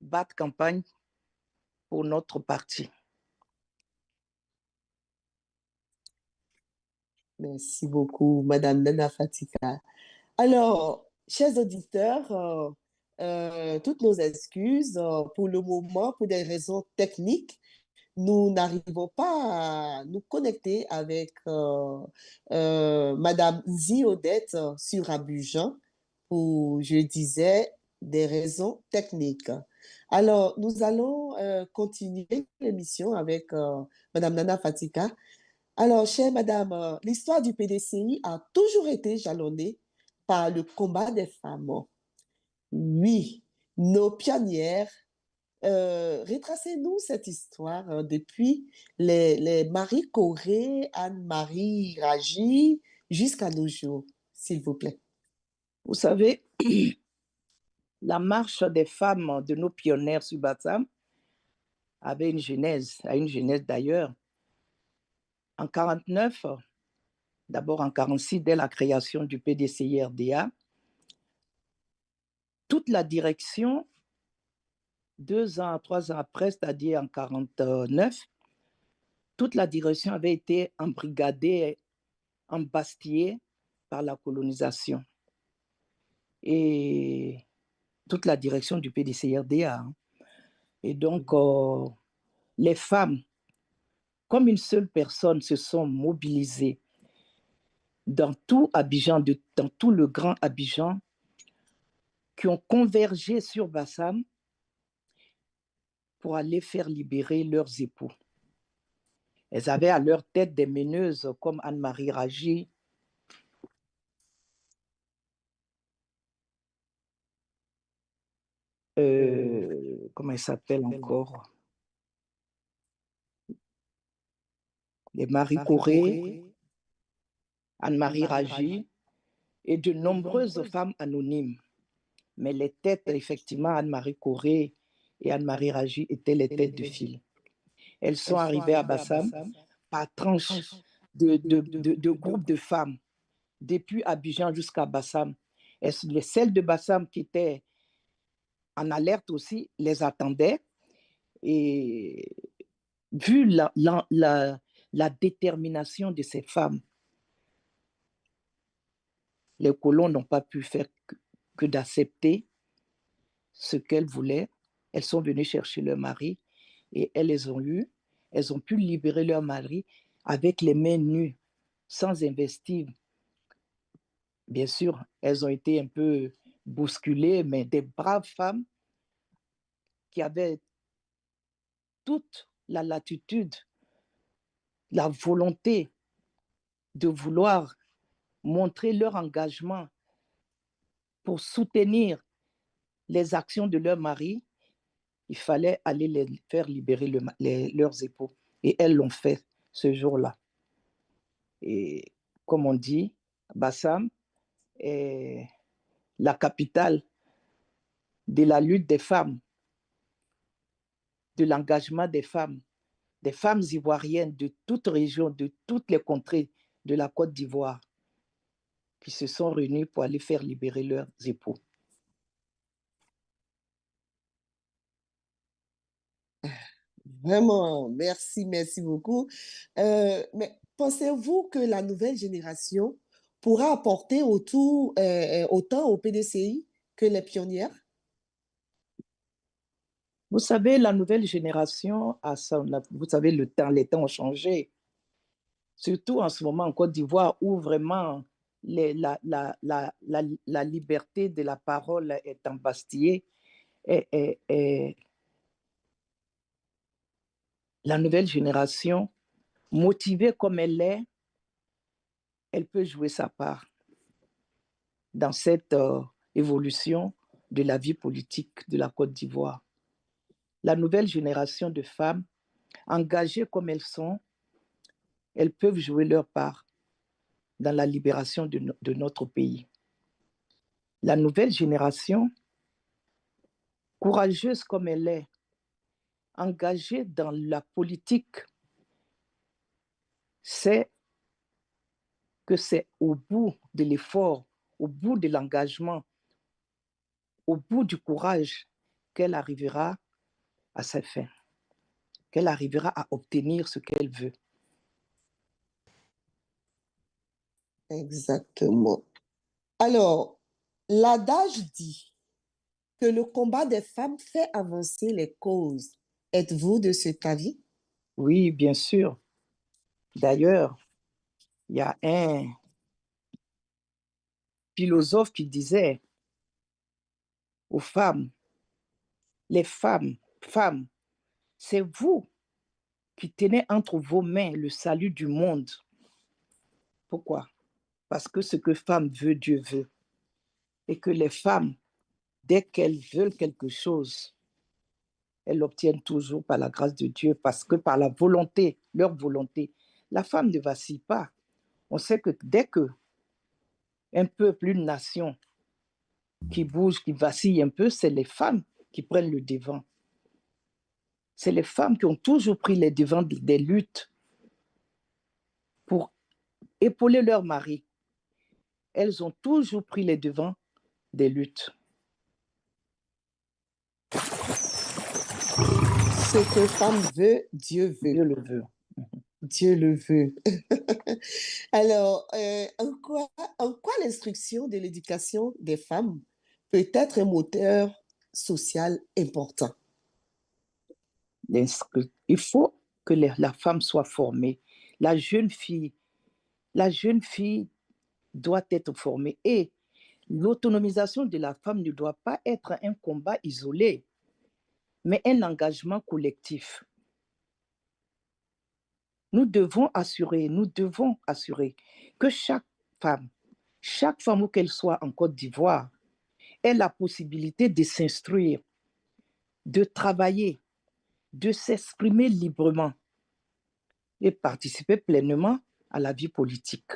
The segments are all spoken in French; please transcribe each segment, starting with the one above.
battre campagne pour notre parti. Merci beaucoup, Madame Nana Fatika. Alors, chers auditeurs, toutes nos excuses pour le moment, pour des raisons techniques, nous n'arrivons pas à nous connecter avec Madame Ziodette sur Abidjan pour, je disais, des raisons techniques. Alors, nous allons continuer l'émission avec Madame Nana Fatika. Alors, chère Madame, l'histoire du PDCI a toujours été jalonnée par le combat des femmes. Oui, nos pionnières. Retracez-nous cette histoire depuis les Marie Corée, Anne-Marie Raji, jusqu'à nos jours, s'il vous plaît. Vous savez, la marche des femmes de nos pionnières sur Bassam avait une genèse d'ailleurs. En 1949, d'abord en 1946, dès la création du PDCI-RDA, toute la direction, 2 ans, 3 ans après, c'est-à-dire en 1949, toute la direction avait été embrigadée, embastillée par la colonisation. Et toute la direction du PDCI-RDA. Et donc, les femmes, comme une seule personne, se sont mobilisées dans tout Abidjan, dans tout le grand Abidjan, qui ont convergé sur Bassam pour aller faire libérer leurs époux. Elles avaient à leur tête des meneuses comme Anne-Marie Raji, comment elle s'appelle encore, les Marie Corée, Anne-Marie Raji et de nombreuses femmes anonymes. Mais les têtes, effectivement, Anne-Marie Corée et Anne-Marie Raji étaient les têtes de file. Elles sont arrivées à Bassam par tranches de groupes de femmes, depuis Abidjan jusqu'à Bassam. Et celles de Bassam qui étaient en alerte aussi les attendaient. Et vu la détermination de ces femmes, les colons n'ont pas pu faire que d'accepter ce qu'elles voulaient. Elles sont venues chercher leur mari et elles les ont eues. Elles ont pu libérer leur mari avec les mains nues, sans investir. Bien sûr, elles ont été un peu bousculées, mais des braves femmes qui avaient toute la latitude, la volonté de vouloir montrer leur engagement pour soutenir les actions de leur mari. Il fallait aller les faire libérer leurs époux. Et elles l'ont fait ce jour-là. Et comme on dit, Bassam est la capitale de la lutte des femmes, de l'engagement des femmes ivoiriennes de toutes régions, de toutes les contrées de la Côte d'Ivoire, qui se sont réunies pour aller faire libérer leurs époux. Vraiment, merci beaucoup. Mais pensez-vous que la nouvelle génération pourra apporter autant au PDCI que les pionnières? Vous savez, la nouvelle génération, vous savez, les temps ont changé. Surtout en ce moment en Côte d'Ivoire, où vraiment la liberté de la parole est embastillée. Et la nouvelle génération, motivée comme elle est, elle peut jouer sa part dans cette évolution de la vie politique de la Côte d'Ivoire. La nouvelle génération de femmes, engagées comme elles sont, elles peuvent jouer leur part dans la libération de notre pays. La nouvelle génération, courageuse comme elle est, engagée dans la politique, sait que c'est au bout de l'effort, au bout de l'engagement, au bout du courage qu'elle arrivera à ses fins, qu'elle arrivera à obtenir ce qu'elle veut. Exactement. Alors, l'adage dit que le combat des femmes fait avancer les causes. Êtes-vous de cet avis? Oui, bien sûr. D'ailleurs, il y a un philosophe qui disait aux femmes, les femmes, c'est vous qui tenez entre vos mains le salut du monde. Pourquoi? Parce que ce que femme veut, Dieu veut. Et que les femmes, dès qu'elles veulent quelque chose, elles l'obtiennent toujours par la grâce de Dieu, parce que par la volonté, leur volonté, la femme ne vacille pas. On sait que dès que un peuple, une nation qui bouge, qui vacille un peu, c'est les femmes qui prennent le devant. C'est les femmes qui ont toujours pris les devants des luttes pour épauler leur mari. Elles ont toujours pris les devants des luttes. Ce que femme veut, Dieu veut. Dieu le veut. Dieu le veut. Alors, en quoi l'instruction de l'éducation des femmes peut être un moteur social important? Il faut que la femme soit formée. La jeune fille doit être formée. Et l'autonomisation de la femme ne doit pas être un combat isolé, mais un engagement collectif. Nous devons assurer que chaque femme où qu'elle soit en Côte d'Ivoire, ait la possibilité de s'instruire, de travailler, de s'exprimer librement et participer pleinement à la vie politique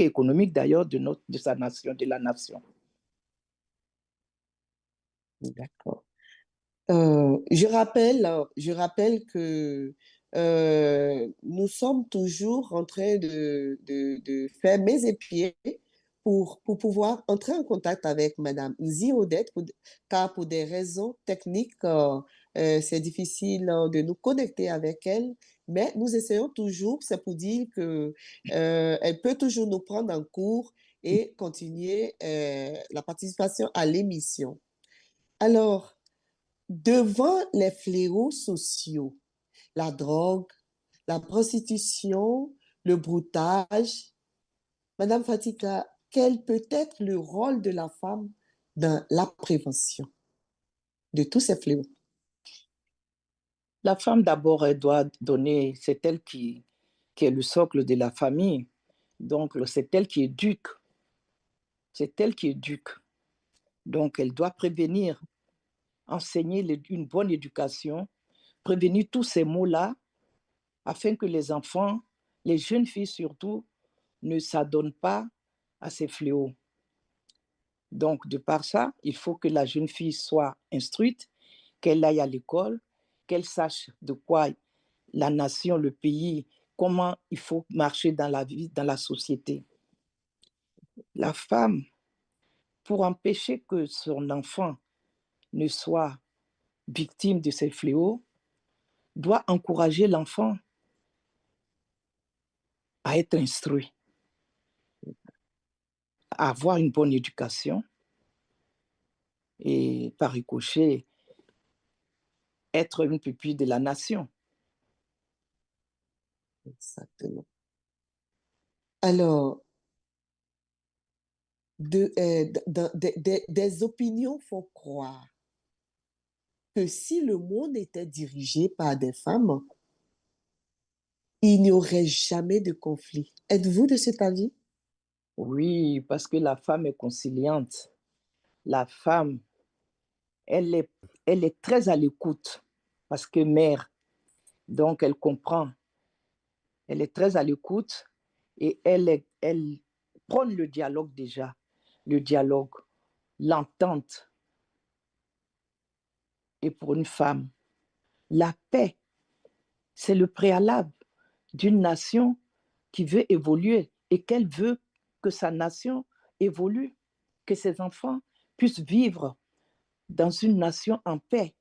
et économique d'ailleurs de sa nation, de la nation. D'accord. Je rappelle que nous sommes toujours en train de faire mes épieds pour pouvoir entrer en contact avec Madame Ziodette, car pour des raisons techniques, c'est difficile de nous connecter avec elle, mais nous essayons toujours, c'est pour dire que elle peut toujours nous prendre en cours et continuer la participation à l'émission. Alors, devant les fléaux sociaux, la drogue, la prostitution, le broutage, Madame Fatika, quel peut être le rôle de la femme dans la prévention de tous ces fléaux? La femme, d'abord, elle doit donner, c'est elle qui est le socle de la famille. Donc, c'est elle qui éduque. C'est elle qui éduque. Donc, elle doit prévenir, enseigner une bonne éducation, prévenir tous ces mots-là, afin que les enfants, les jeunes filles surtout, ne s'adonnent pas à ces fléaux. Donc, de par ça, il faut que la jeune fille soit instruite, qu'elle aille à l'école, qu'elle sache de quoi la nation, le pays, comment il faut marcher dans la vie, dans la société. La femme, pour empêcher que son enfant ne soit victime de ces fléaux, doit encourager l'enfant à être instruit, à avoir une bonne éducation et par ricochet, être une pupille de la nation. Exactement. Alors, des opinions font croire que si le monde était dirigé par des femmes, il n'y aurait jamais de conflit. Êtes-vous de cet avis? Oui, parce que la femme est conciliante. La femme, elle est, elle est très à l'écoute parce que mère, donc elle comprend. Elle est très à l'écoute et elle prône le dialogue déjà, le dialogue, l'entente. Et pour une femme, la paix, c'est le préalable d'une nation qui veut évoluer et qu'elle veut que sa nation évolue, que ses enfants puissent vivre dans une nation en paix.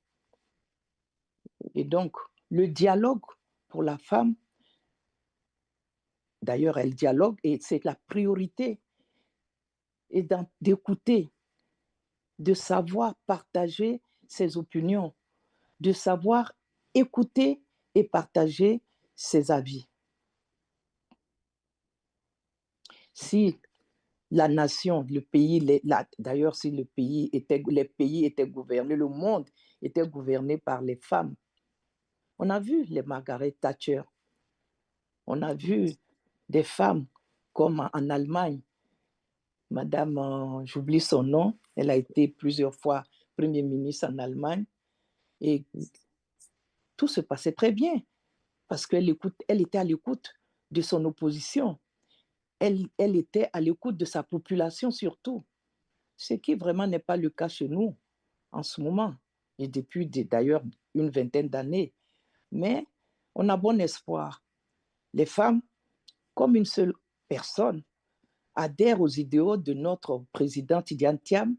Et donc, le dialogue pour la femme, d'ailleurs, elle dialogue et c'est la priorité, et d'écouter, de savoir partager ses opinions, de savoir écouter et partager ses avis. Si la nation, le pays, d'ailleurs, si les pays étaient gouvernés, le monde était gouverné par les femmes. On a vu les Margaret Thatcher, on a vu des femmes comme en Allemagne, Madame, j'oublie son nom, elle a été plusieurs fois Premier ministre en Allemagne et tout se passait très bien parce qu'elle était à l'écoute de son opposition. Elle était à l'écoute de sa population surtout, ce qui vraiment n'est pas le cas chez nous en ce moment et depuis d'ailleurs une vingtaine d'années. Mais on a bon espoir. Les femmes, comme une seule personne, adhèrent aux idéaux de notre président Tidjane Thiam,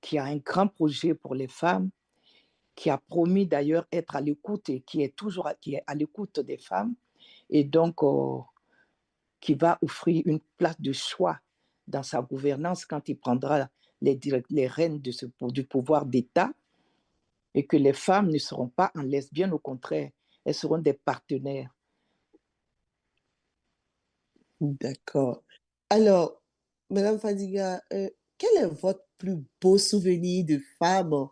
qui a un grand projet pour les femmes, qui a promis d'ailleurs être à l'écoute et qui est à l'écoute des femmes, et donc qui va offrir une place de choix dans sa gouvernance quand il prendra les rênes du pouvoir d'État, et que les femmes ne seront pas en laisse, bien au contraire, elles seront des partenaires. D'accord. Alors, Madame Fadiga, quel est votre plus beau souvenir de femme?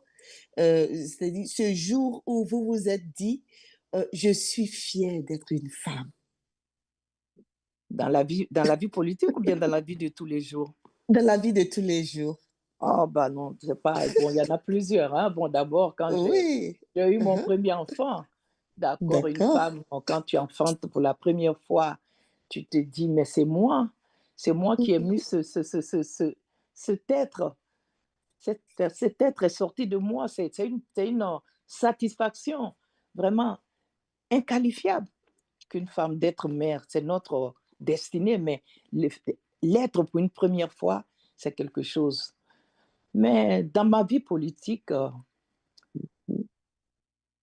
C'est-à-dire ce jour où vous vous êtes dit, je suis fière d'être une femme. Dans la vie politique ou bien dans la vie de tous les jours? Dans la vie de tous les jours. Oh, bah non, c'est pas. Bon, il y en a plusieurs. Hein. Bon, d'abord, quand Oui. j'ai eu mon Uh-huh. premier enfant, d'accord, une D'accord. femme, quand tu enfantes pour la première fois, tu te dis, mais c'est moi qui ai mis cet être. Cet être est sorti de moi. C'est une satisfaction vraiment inqualifiable qu'une femme d'être mère. C'est notre destinée, mais l'être pour une première fois, c'est quelque chose. Mais dans ma vie politique,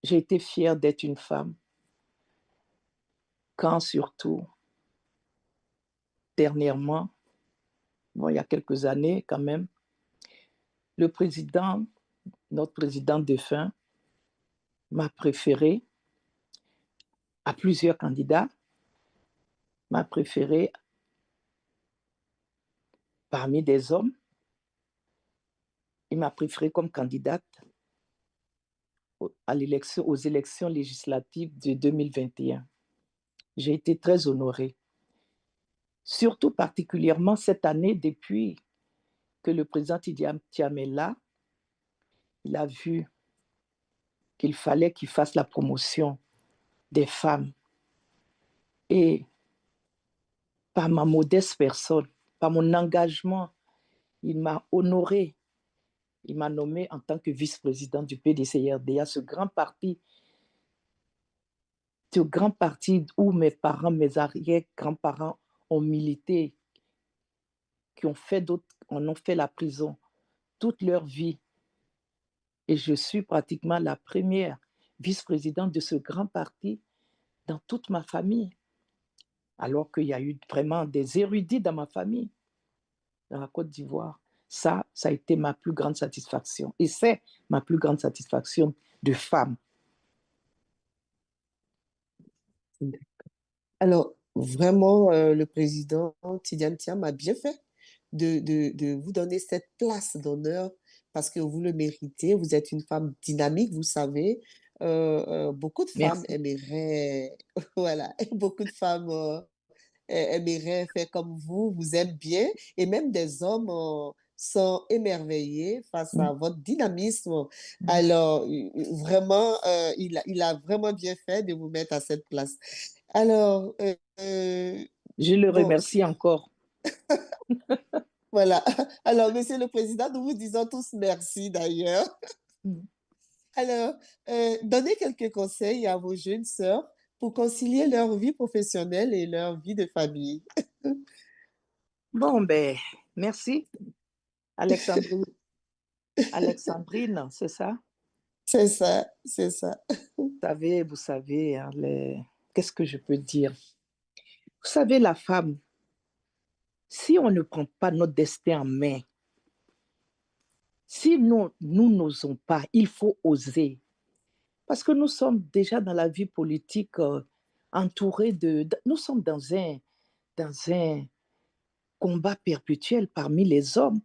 j'ai été fière d'être une femme quand surtout, dernièrement, bon, il y a quelques années quand même, le président, notre président défunt, m'a préféré à plusieurs candidats, m'a préféré parmi des hommes, il m'a préféré comme candidate aux élections législatives de 2021. J'ai été très honorée, surtout particulièrement cette année depuis que le président Thiam est là, il a vu qu'il fallait qu'il fasse la promotion des femmes. Et par ma modeste personne, par mon engagement, il m'a honoré. Il m'a nommé en tant que vice-président du PDC-RDA, ce grand parti où mes parents, mes arrière-grands-parents ont milité, qui en ont fait la prison toute leur vie. Et je suis pratiquement la première vice-présidente de ce grand parti dans toute ma famille, alors qu'il y a eu vraiment des érudits dans ma famille, dans la Côte d'Ivoire. Ça a été ma plus grande satisfaction. Et c'est ma plus grande satisfaction de femme. Alors, vraiment, le président Tidjane Thiam a bien fait de vous donner cette place d'honneur parce que vous le méritez. Vous êtes une femme dynamique, vous savez. Beaucoup de femmes Merci. aimeraient, voilà, beaucoup de femmes aimeraient faire comme vous aiment bien, et même des hommes sont émerveillés face à votre dynamisme. Alors, vraiment, il a vraiment bien fait de vous mettre à cette place. Alors, Je le bon, remercie encore. voilà. Alors, Monsieur le Président, nous vous disons tous merci d'ailleurs. Alors, donnez quelques conseils à vos jeunes sœurs pour concilier leur vie professionnelle et leur vie de famille. Bon, ben, merci, Alexandrie. Alexandrine, c'est ça? C'est ça, c'est ça. Vous savez, hein, qu'est-ce que je peux dire? Vous savez, la femme, si on ne prend pas notre destin en main, si nous n'osons pas, il faut oser. Parce que nous sommes déjà dans la vie politique entourés nous sommes dans un combat perpétuel parmi les hommes.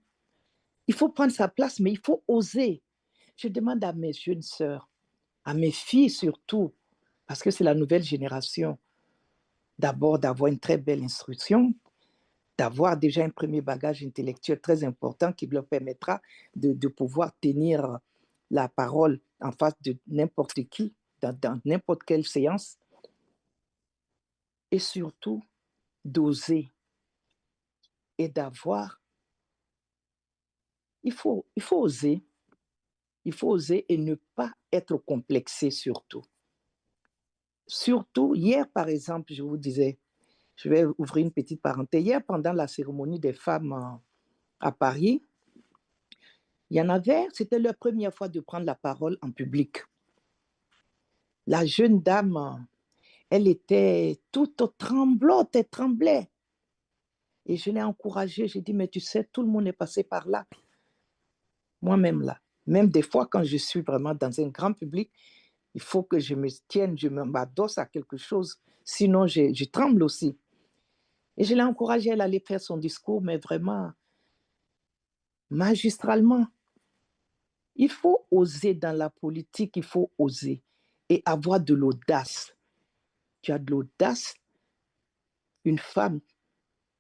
Il faut prendre sa place, mais il faut oser. Je demande à mes jeunes sœurs, à mes filles surtout, parce que c'est la nouvelle génération, d'abord d'avoir une très belle instruction, d'avoir déjà un premier bagage intellectuel très important qui leur permettra de pouvoir tenir la parole en face de n'importe qui, dans n'importe quelle séance, et surtout d'oser et d'avoir, il faut oser, il faut oser et ne pas être complexé surtout. Surtout, hier par exemple, je vous disais, je vais ouvrir une petite parenthèse, hier pendant la cérémonie des femmes à Paris, il y en avait, c'était leur première fois de prendre la parole en public. La jeune dame, elle était toute tremblante, elle tremblait. Et je l'ai encouragée, j'ai dit, mais tu sais, tout le monde est passé par là. Moi-même là. Même des fois, quand je suis vraiment dans un grand public, il faut que je me tienne, je m'adosse à quelque chose. Sinon, je tremble aussi. Et je l'ai encouragée, elle allait faire son discours, mais vraiment magistralement. Il faut oser dans la politique, il faut oser et avoir de l'audace. Tu as de l'audace, une femme,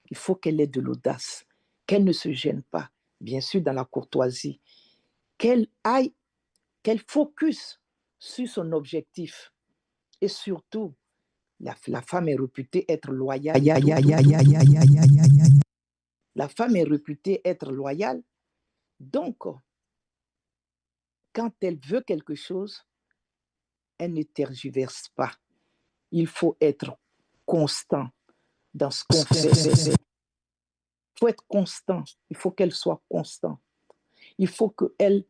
il faut qu'elle ait de l'audace, qu'elle ne se gêne pas, bien sûr dans la courtoisie, qu'elle aille, qu'elle focus sur son objectif. Et surtout, la femme est réputée être loyale. La femme est réputée être loyale. Donc, quand elle veut quelque chose, elle ne tergiverse pas. Il faut être constant dans ce qu'on fait. Il faut être constant. Il faut qu'elle soit constante. Il faut qu'elle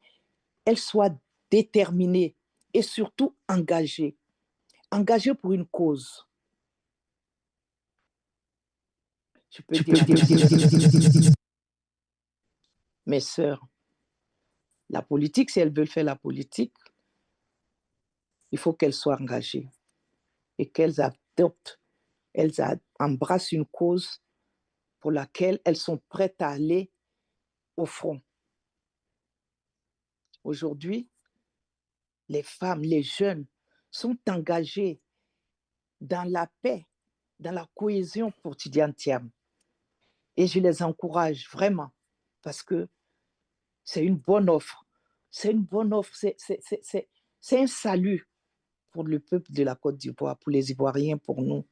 soit déterminée et surtout engagée. Engagée pour une cause. Je peux dire, mes sœurs, la politique, si elles veulent faire la politique, il faut qu'elles soient engagées et qu'elles adoptent, elles embrassent une cause pour laquelle elles sont prêtes à aller au front. Aujourd'hui, les femmes, les jeunes sont engagés dans la paix, dans la cohésion pour Tidiane-Thiam. Et je les encourage vraiment parce que c'est une bonne offre. C'est une bonne offre, c'est un salut pour le peuple de la Côte d'Ivoire, pour les Ivoiriens, pour nous,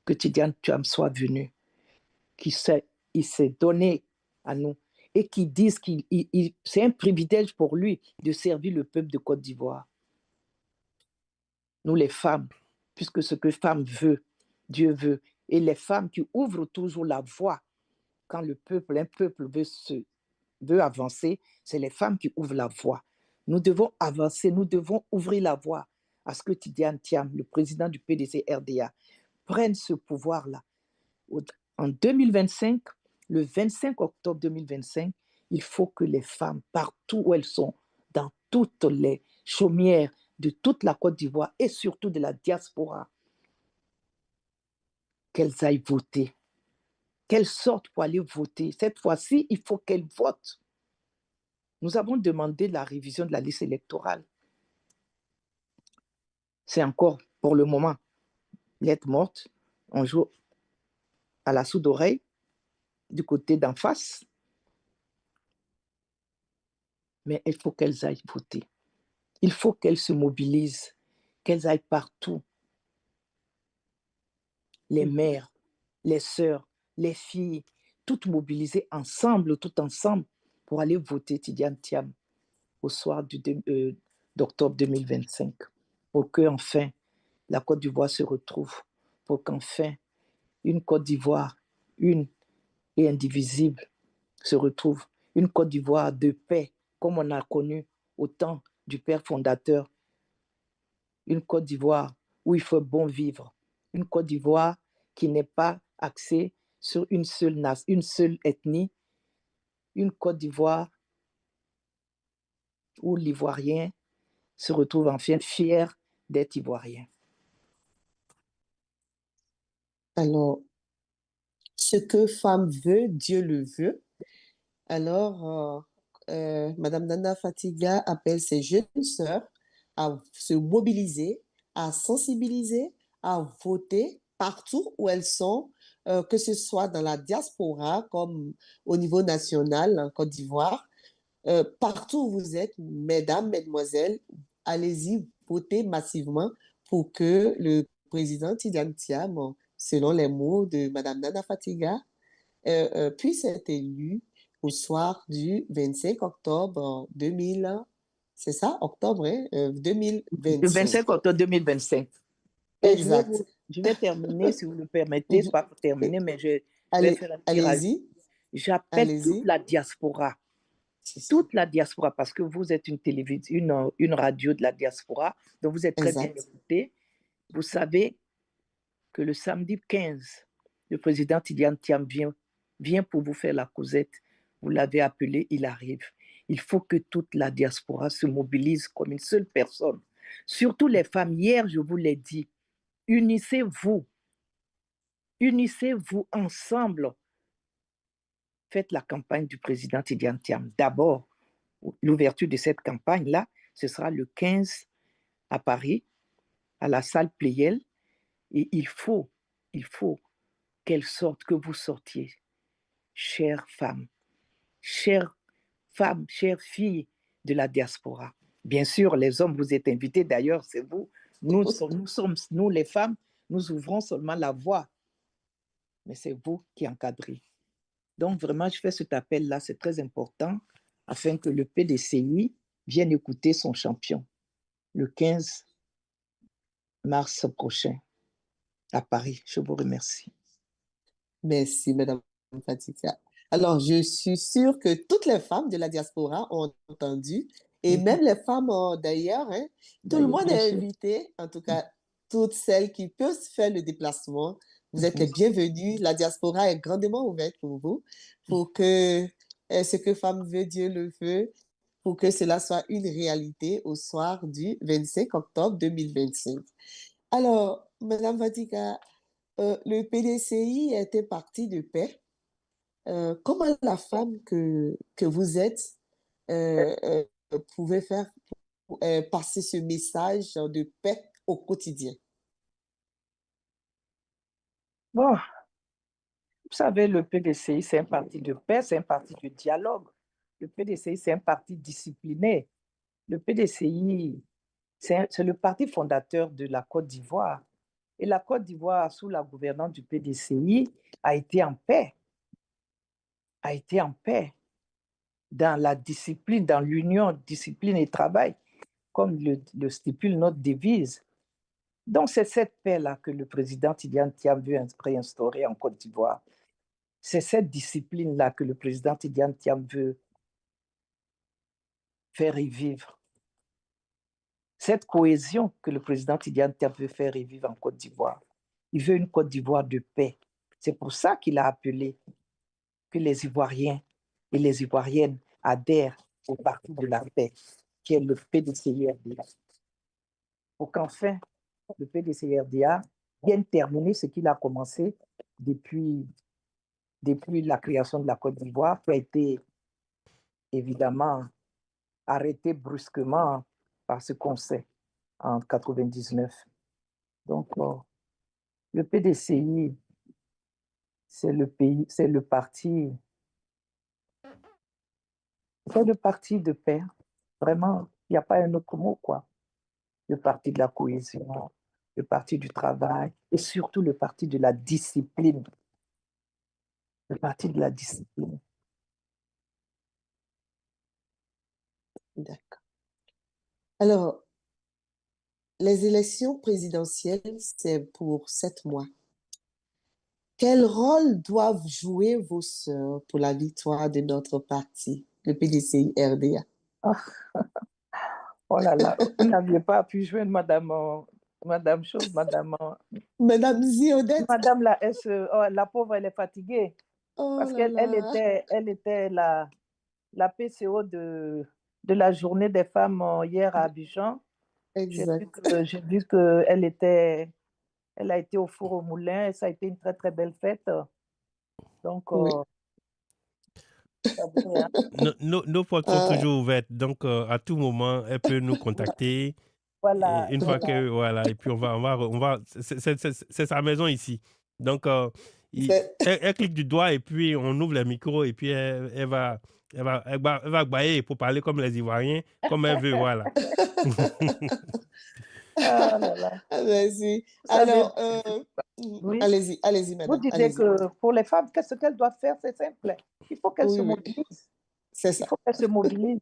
que Tidiane-Thiam soit venu, qu'il s'est donné à nous et qui disent que c'est un privilège pour lui de servir le peuple de Côte d'Ivoire. Nous les femmes, puisque ce que femme veut, Dieu veut, et les femmes qui ouvrent toujours la voie quand un peuple veut avancer, c'est les femmes qui ouvrent la voie. Nous devons avancer, nous devons ouvrir la voie à ce que Tidiane-Thiam, le président du PDC-RDA, prenne ce pouvoir-là. En 2025, le 25 octobre 2025, il faut que les femmes, partout où elles sont, dans toutes les chaumières de toute la Côte d'Ivoire et surtout de la diaspora, qu'elles aillent voter, qu'elles sortent pour aller voter. Cette fois-ci, il faut qu'elles votent. Nous avons demandé la révision de la liste électorale. C'est encore, pour le moment, lettre morte. On joue à la sourde oreille du côté d'en face. Mais il faut qu'elles aillent voter. Il faut qu'elles se mobilisent, qu'elles aillent partout. Les mères, les sœurs, les filles, toutes mobilisées ensemble, tout ensemble, pour aller voter Tidiane-Thiam au soir d'octobre 2025, pour qu'enfin la Côte d'Ivoire se retrouve, pour qu'enfin une Côte d'Ivoire, une et indivisible, se retrouve, une Côte d'Ivoire de paix, comme on a connu au temps du père fondateur, une Côte d'Ivoire où il faut bon vivre, une Côte d'Ivoire qui n'est pas axée sur une seule ethnie, une Côte d'Ivoire où l'Ivoirien se retrouve enfin fier d'être Ivoirien. Alors, ce que femme veut, Dieu le veut. Alors, Madame Nana Fatiga appelle ses jeunes sœurs à se mobiliser, à sensibiliser, à voter partout où elles sont, que ce soit dans la diaspora comme au niveau national en Côte d'Ivoire. Partout où vous êtes, mesdames, mesdemoiselles, allez-y, votez massivement pour que le président Tidiane Thiam, selon les mots de Madame Nana Fatiga, puisse être élu au soir du 25 octobre 2000, c'est ça, octobre, hein, Le 2025. 25 octobre 2025. Et Exact. je vais terminer, si vous le permettez, pas pour terminer, mais je vais faire un petit rajout. Allez-y, J'appelle toute allez-y. la diaspora, parce que vous êtes une télévision, une radio de la diaspora, donc vous êtes très bien Exact. écoutés. Vous savez que le samedi 15, le président Tidiane Thiam vient pour vous faire la causette. Vous l'avez appelé, il arrive. Il faut que toute la diaspora se mobilise comme une seule personne. Surtout les femmes. Hier, je vous l'ai dit, unissez-vous. Unissez-vous ensemble. Faites la campagne du président Tidiane Thiam. D'abord, l'ouverture de cette campagne-là, ce sera le 15 à Paris, à la salle Pleyel. Et il faut qu'elle sorte, que vous sortiez, chères femmes, chères filles de la diaspora. Bien sûr, les hommes, vous êtes invités, d'ailleurs, c'est vous. Nous, les femmes, nous ouvrons seulement la voie, mais c'est vous qui encadrez. Donc, vraiment, je fais cet appel-là, c'est très important, afin que le PDCI vienne écouter son champion le 15 mars prochain à Paris. Je vous remercie. Merci, Madame Fatiga. Alors, je suis sûre que toutes les femmes de la diaspora ont entendu, et même les femmes d'ailleurs, hein, tout le monde Bien est sûr. invité, en tout cas, toutes celles qui peuvent faire le déplacement. Vous êtes les bienvenus. La diaspora est grandement ouverte pour vous, pour que ce que femme veut, Dieu le veut, pour que cela soit une réalité au soir du 25 octobre 2025. Alors, Madame Fatiga, le PDCI était parti de paix. Comment la femme que vous êtes pouvait faire passer ce message de paix au quotidien? Bon, vous savez, le PDCI, c'est un parti de paix, c'est un parti de dialogue. Le PDCI, c'est un parti discipliné. Le PDCI, c'est le parti fondateur de la Côte d'Ivoire. Et la Côte d'Ivoire, sous la gouvernance du PDCI, a été en paix. A été en paix dans la discipline, dans l'union, discipline et travail, comme le stipule notre devise. Donc, c'est cette paix-là que le président Tidiane Thiam veut réinstaurer en Côte d'Ivoire. C'est cette discipline-là que le président Tidiane Thiam veut faire revivre. Cette cohésion que le président Tidiane Thiam veut faire revivre en Côte d'Ivoire. Il veut une Côte d'Ivoire de paix. C'est pour ça qu'il a appelé que les Ivoiriens et les Ivoiriennes adhèrent au Parti de la paix, qui est le PDCI-RDA. Pour qu'enfin, le PDCI-RDA vienne terminer ce qu'il a commencé depuis la création de la Côte d'Ivoire, qui a été évidemment arrêté brusquement par ce conseil en 1999. Donc, le PDCI, c'est le parti, c'est le parti de paix. Vraiment, il n'y a pas un autre mot, quoi. Le parti de la cohésion, le parti du travail et surtout le parti de la discipline. Le parti de la discipline. D'accord. Alors, les élections présidentielles, c'est pour 7 mois. Quel rôle doivent jouer vos sœurs pour la victoire de notre parti, le PDCI-RDA? Ah, oh là là, vous n'aviez pas pu joindre Madame Chose, Madame Ziodette, Madame la SE. Oh, la pauvre, elle est fatiguée oh parce là là, elle était la PCO de la journée des femmes hier à Abidjan. exact. J'ai vu elle a été au four au moulin et ça a été une très très belle fête. Donc, Oui. ça va bien. Nos portes sont Ah, toujours ouvertes, donc à tout moment, elle peut nous contacter. Et Voilà, une fois voilà. que, voilà, et puis c'est sa maison ici. Donc, c'est- elle clique du doigt et puis on ouvre le micro et puis elle va bailler pour parler comme les Ivoiriens, comme elle veut, voilà. Ah là là. Vas-y. Vous savez, Alors, oui, allez-y, allez-y, vous madame, disiez allez-y. que pour les femmes, qu'est-ce qu'elles doivent faire? C'est simple. Il faut qu'elles se Oui, oui, mobilisent. c'est Il ça. faut qu'elles se mobilisent.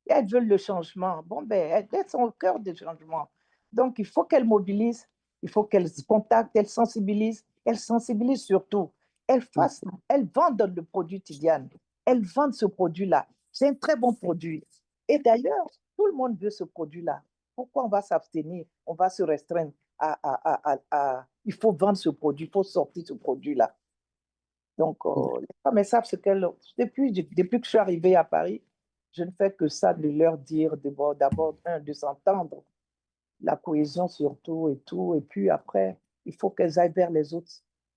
Et elles veulent le changement. Bon, ben, elles sont au cœur du changement. Donc, il faut qu'elles mobilisent, il faut qu'elles se contactent, elles sensibilisent surtout. Elles vendent le produit Tidiane. Elles vendent ce produit-là. C'est un très bon produit. Et d'ailleurs, tout le monde veut ce produit-là. Pourquoi on va s'abstenir? On va se restreindre il faut vendre ce produit, il faut sortir ce produit-là. Donc, les femmes, elles savent ce qu'elles... Depuis que je suis arrivée à Paris, je ne fais que ça de leur dire d'abord, de s'entendre, la cohésion surtout et tout. Et puis après, il faut qu'elles aillent vers les autres.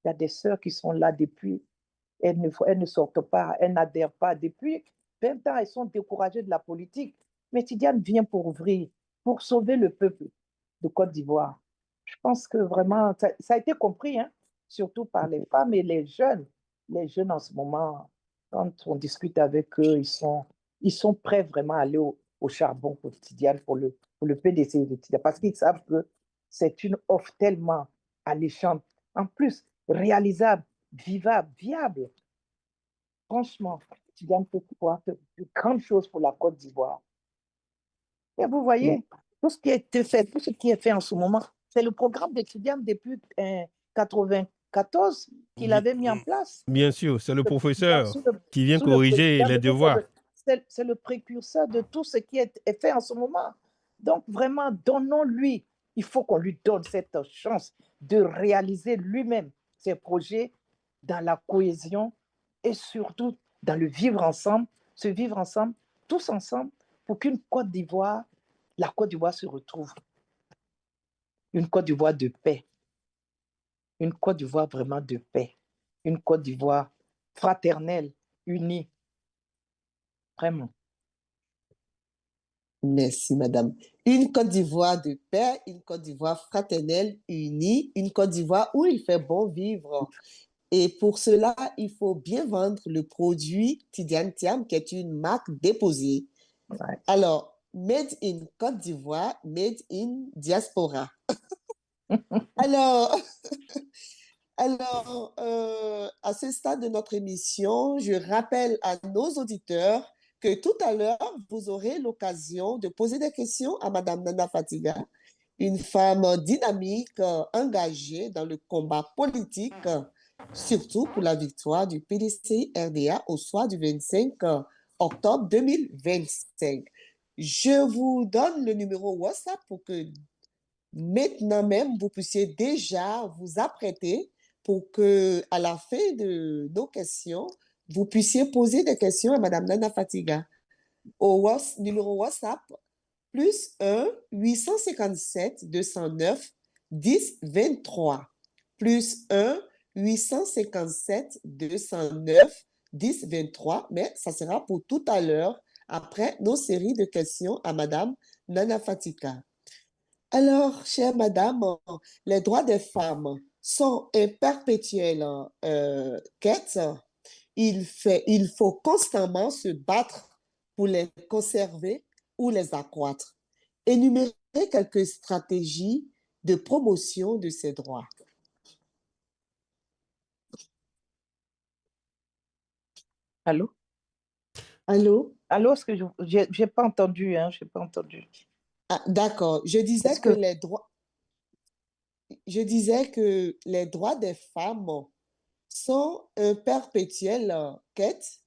Il y a des sœurs qui sont là depuis, elles ne sortent pas, elles n'adhèrent pas. Depuis 20 ans, elles sont découragées de la politique. Mais Tidiane vient pour ouvrir, pour sauver le peuple de Côte d'Ivoire. Je pense que vraiment, ça a été compris, hein, surtout par les femmes et les jeunes. Les jeunes en ce moment, quand on discute avec eux, ils sont prêts vraiment à aller au charbon quotidien pour le PDC de Tidiane, parce qu'ils savent que c'est une offre tellement alléchante, en plus réalisable, vivable, viable. Franchement, Tidiane peut pouvoir faire de grandes choses pour la Côte d'Ivoire. Et vous voyez, tout ce qui a été fait, tout ce qui est fait en ce moment, c'est le programme d'étudiants depuis 1994 qu'il Bi- avait mis en place. Bien sûr, c'est le professeur Sous le, qui vient sous le corriger président les de devoirs. c'est le précurseur de tout ce qui est fait en ce moment. Donc vraiment, donnons-lui. Il faut qu'on lui donne cette chance de réaliser lui-même ses projets dans la cohésion et surtout dans le vivre ensemble, se vivre ensemble, tous ensemble, pour qu'une Côte d'Ivoire, la Côte d'Ivoire se retrouve. Une Côte d'Ivoire de paix, une Côte d'Ivoire vraiment de paix, une Côte d'Ivoire fraternelle, unie, vraiment. Merci, madame. Une Côte d'Ivoire de paix, une Côte d'Ivoire fraternelle, unie, une Côte d'Ivoire où il fait bon vivre. Et pour cela, il faut bien vendre le produit Tidiane Thiam, qui est une marque déposée. Ouais. Alors, made in Côte d'Ivoire, made in diaspora. Alors, à ce stade de notre émission, je rappelle à nos auditeurs que tout à l'heure, vous aurez l'occasion de poser des questions à Madame Nana Fatiga, une femme dynamique, engagée dans le combat politique, surtout pour la victoire du PDC-RDA au soir du 25 octobre 2025. Je vous donne le numéro WhatsApp pour que maintenant même, vous puissiez déjà vous apprêter pour que, à la fin de nos questions, vous puissiez poser des questions à Madame Nana Fatiga au numéro WhatsApp plus 1-857-209-1023 plus 1-857-209-1023, mais ça sera pour tout à l'heure après nos séries de questions à Madame Nana Fatiga. Alors, chère madame, les droits des femmes sont une perpétuelle quête. Il faut constamment se battre pour les conserver ou les accroître. Énumérer quelques stratégies de promotion de ces droits. Allô? Allô? Allô, est-ce que j'ai pas entendu, hein? J'ai pas entendu. Ah, d'accord. Est-ce que Je disais que les droits des femmes sont un perpétuel quête.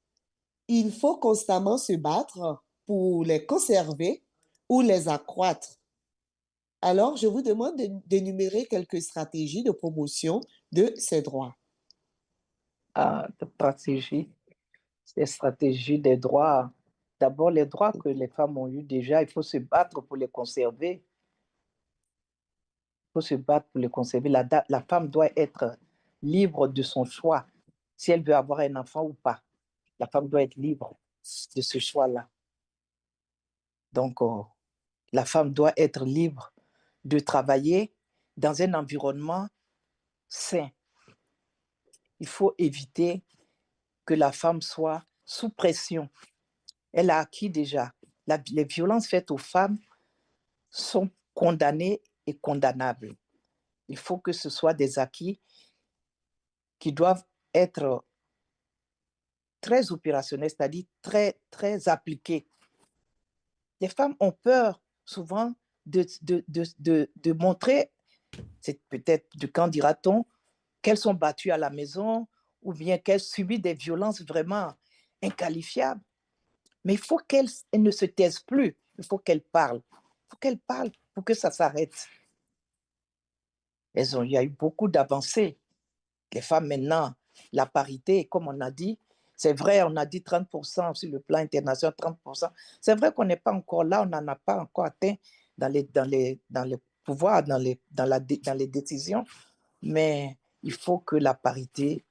Il faut constamment se battre pour les conserver ou les accroître. Alors, je vous demande d'énumérer quelques stratégies de promotion de ces droits. De stratégie, des stratégies des droits. D'abord, les droits que les femmes ont eus déjà, il faut se battre pour les conserver. Il faut se battre pour les conserver. La femme doit être libre de son choix, si elle veut avoir un enfant ou pas. La femme doit être libre de ce choix-là. Donc, la femme doit être libre de travailler dans un environnement sain. Il faut éviter que la femme soit sous pression. Elle a acquis déjà. Les violences faites aux femmes sont condamnées et condamnables. Il faut que ce soit des acquis qui doivent être très opérationnels, c'est-à-dire très, très appliqués. Les femmes ont peur souvent de montrer, c'est peut-être de quand dira-t-on, qu'elles sont battues à la maison ou bien qu'elles subissent des violences vraiment inqualifiables. Mais il faut qu'elles ne se taisent plus, il faut qu'elles parlent. Il faut qu'elles parlent pour que ça s'arrête. Il y a eu beaucoup d'avancées. Les femmes maintenant, la parité, comme on a dit, c'est vrai, on a dit 30% sur le plan international, 30%. C'est vrai qu'on n'est pas encore là, on n'en a pas encore atteint dans les pouvoirs, dans les décisions, mais il faut que la parité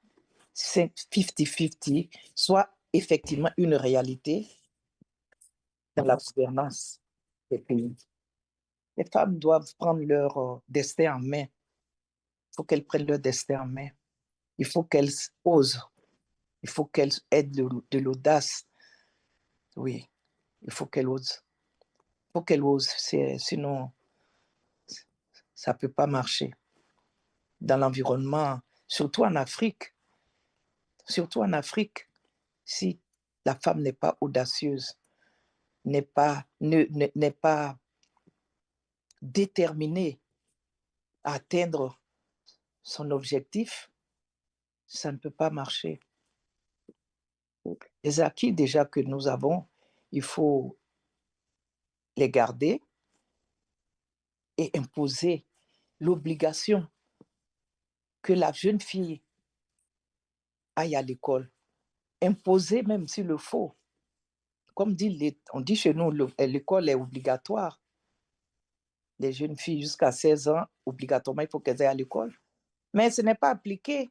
50-50 soit effectivement une réalité dans la gouvernance des pays. Les femmes doivent prendre leur destin en main. Il faut qu'elles prennent leur destin en main. Il faut qu'elles osent. Il faut qu'elles aient de l'audace. Oui, il faut qu'elles osent. Il faut qu'elles osent. Sinon, ça ne peut pas marcher. Dans l'environnement, surtout en Afrique, si la femme n'est pas audacieuse, n'est pas déterminée à atteindre son objectif, ça ne peut pas marcher. Les acquis déjà que nous avons, il faut les garder et imposer l'obligation que la jeune fille aille à l'école. Imposer même s'il le faut. Comme on dit chez nous, l'école est obligatoire. Les jeunes filles jusqu'à 16 ans, obligatoirement, il faut qu'elles aillent à l'école. Mais ce n'est pas appliqué.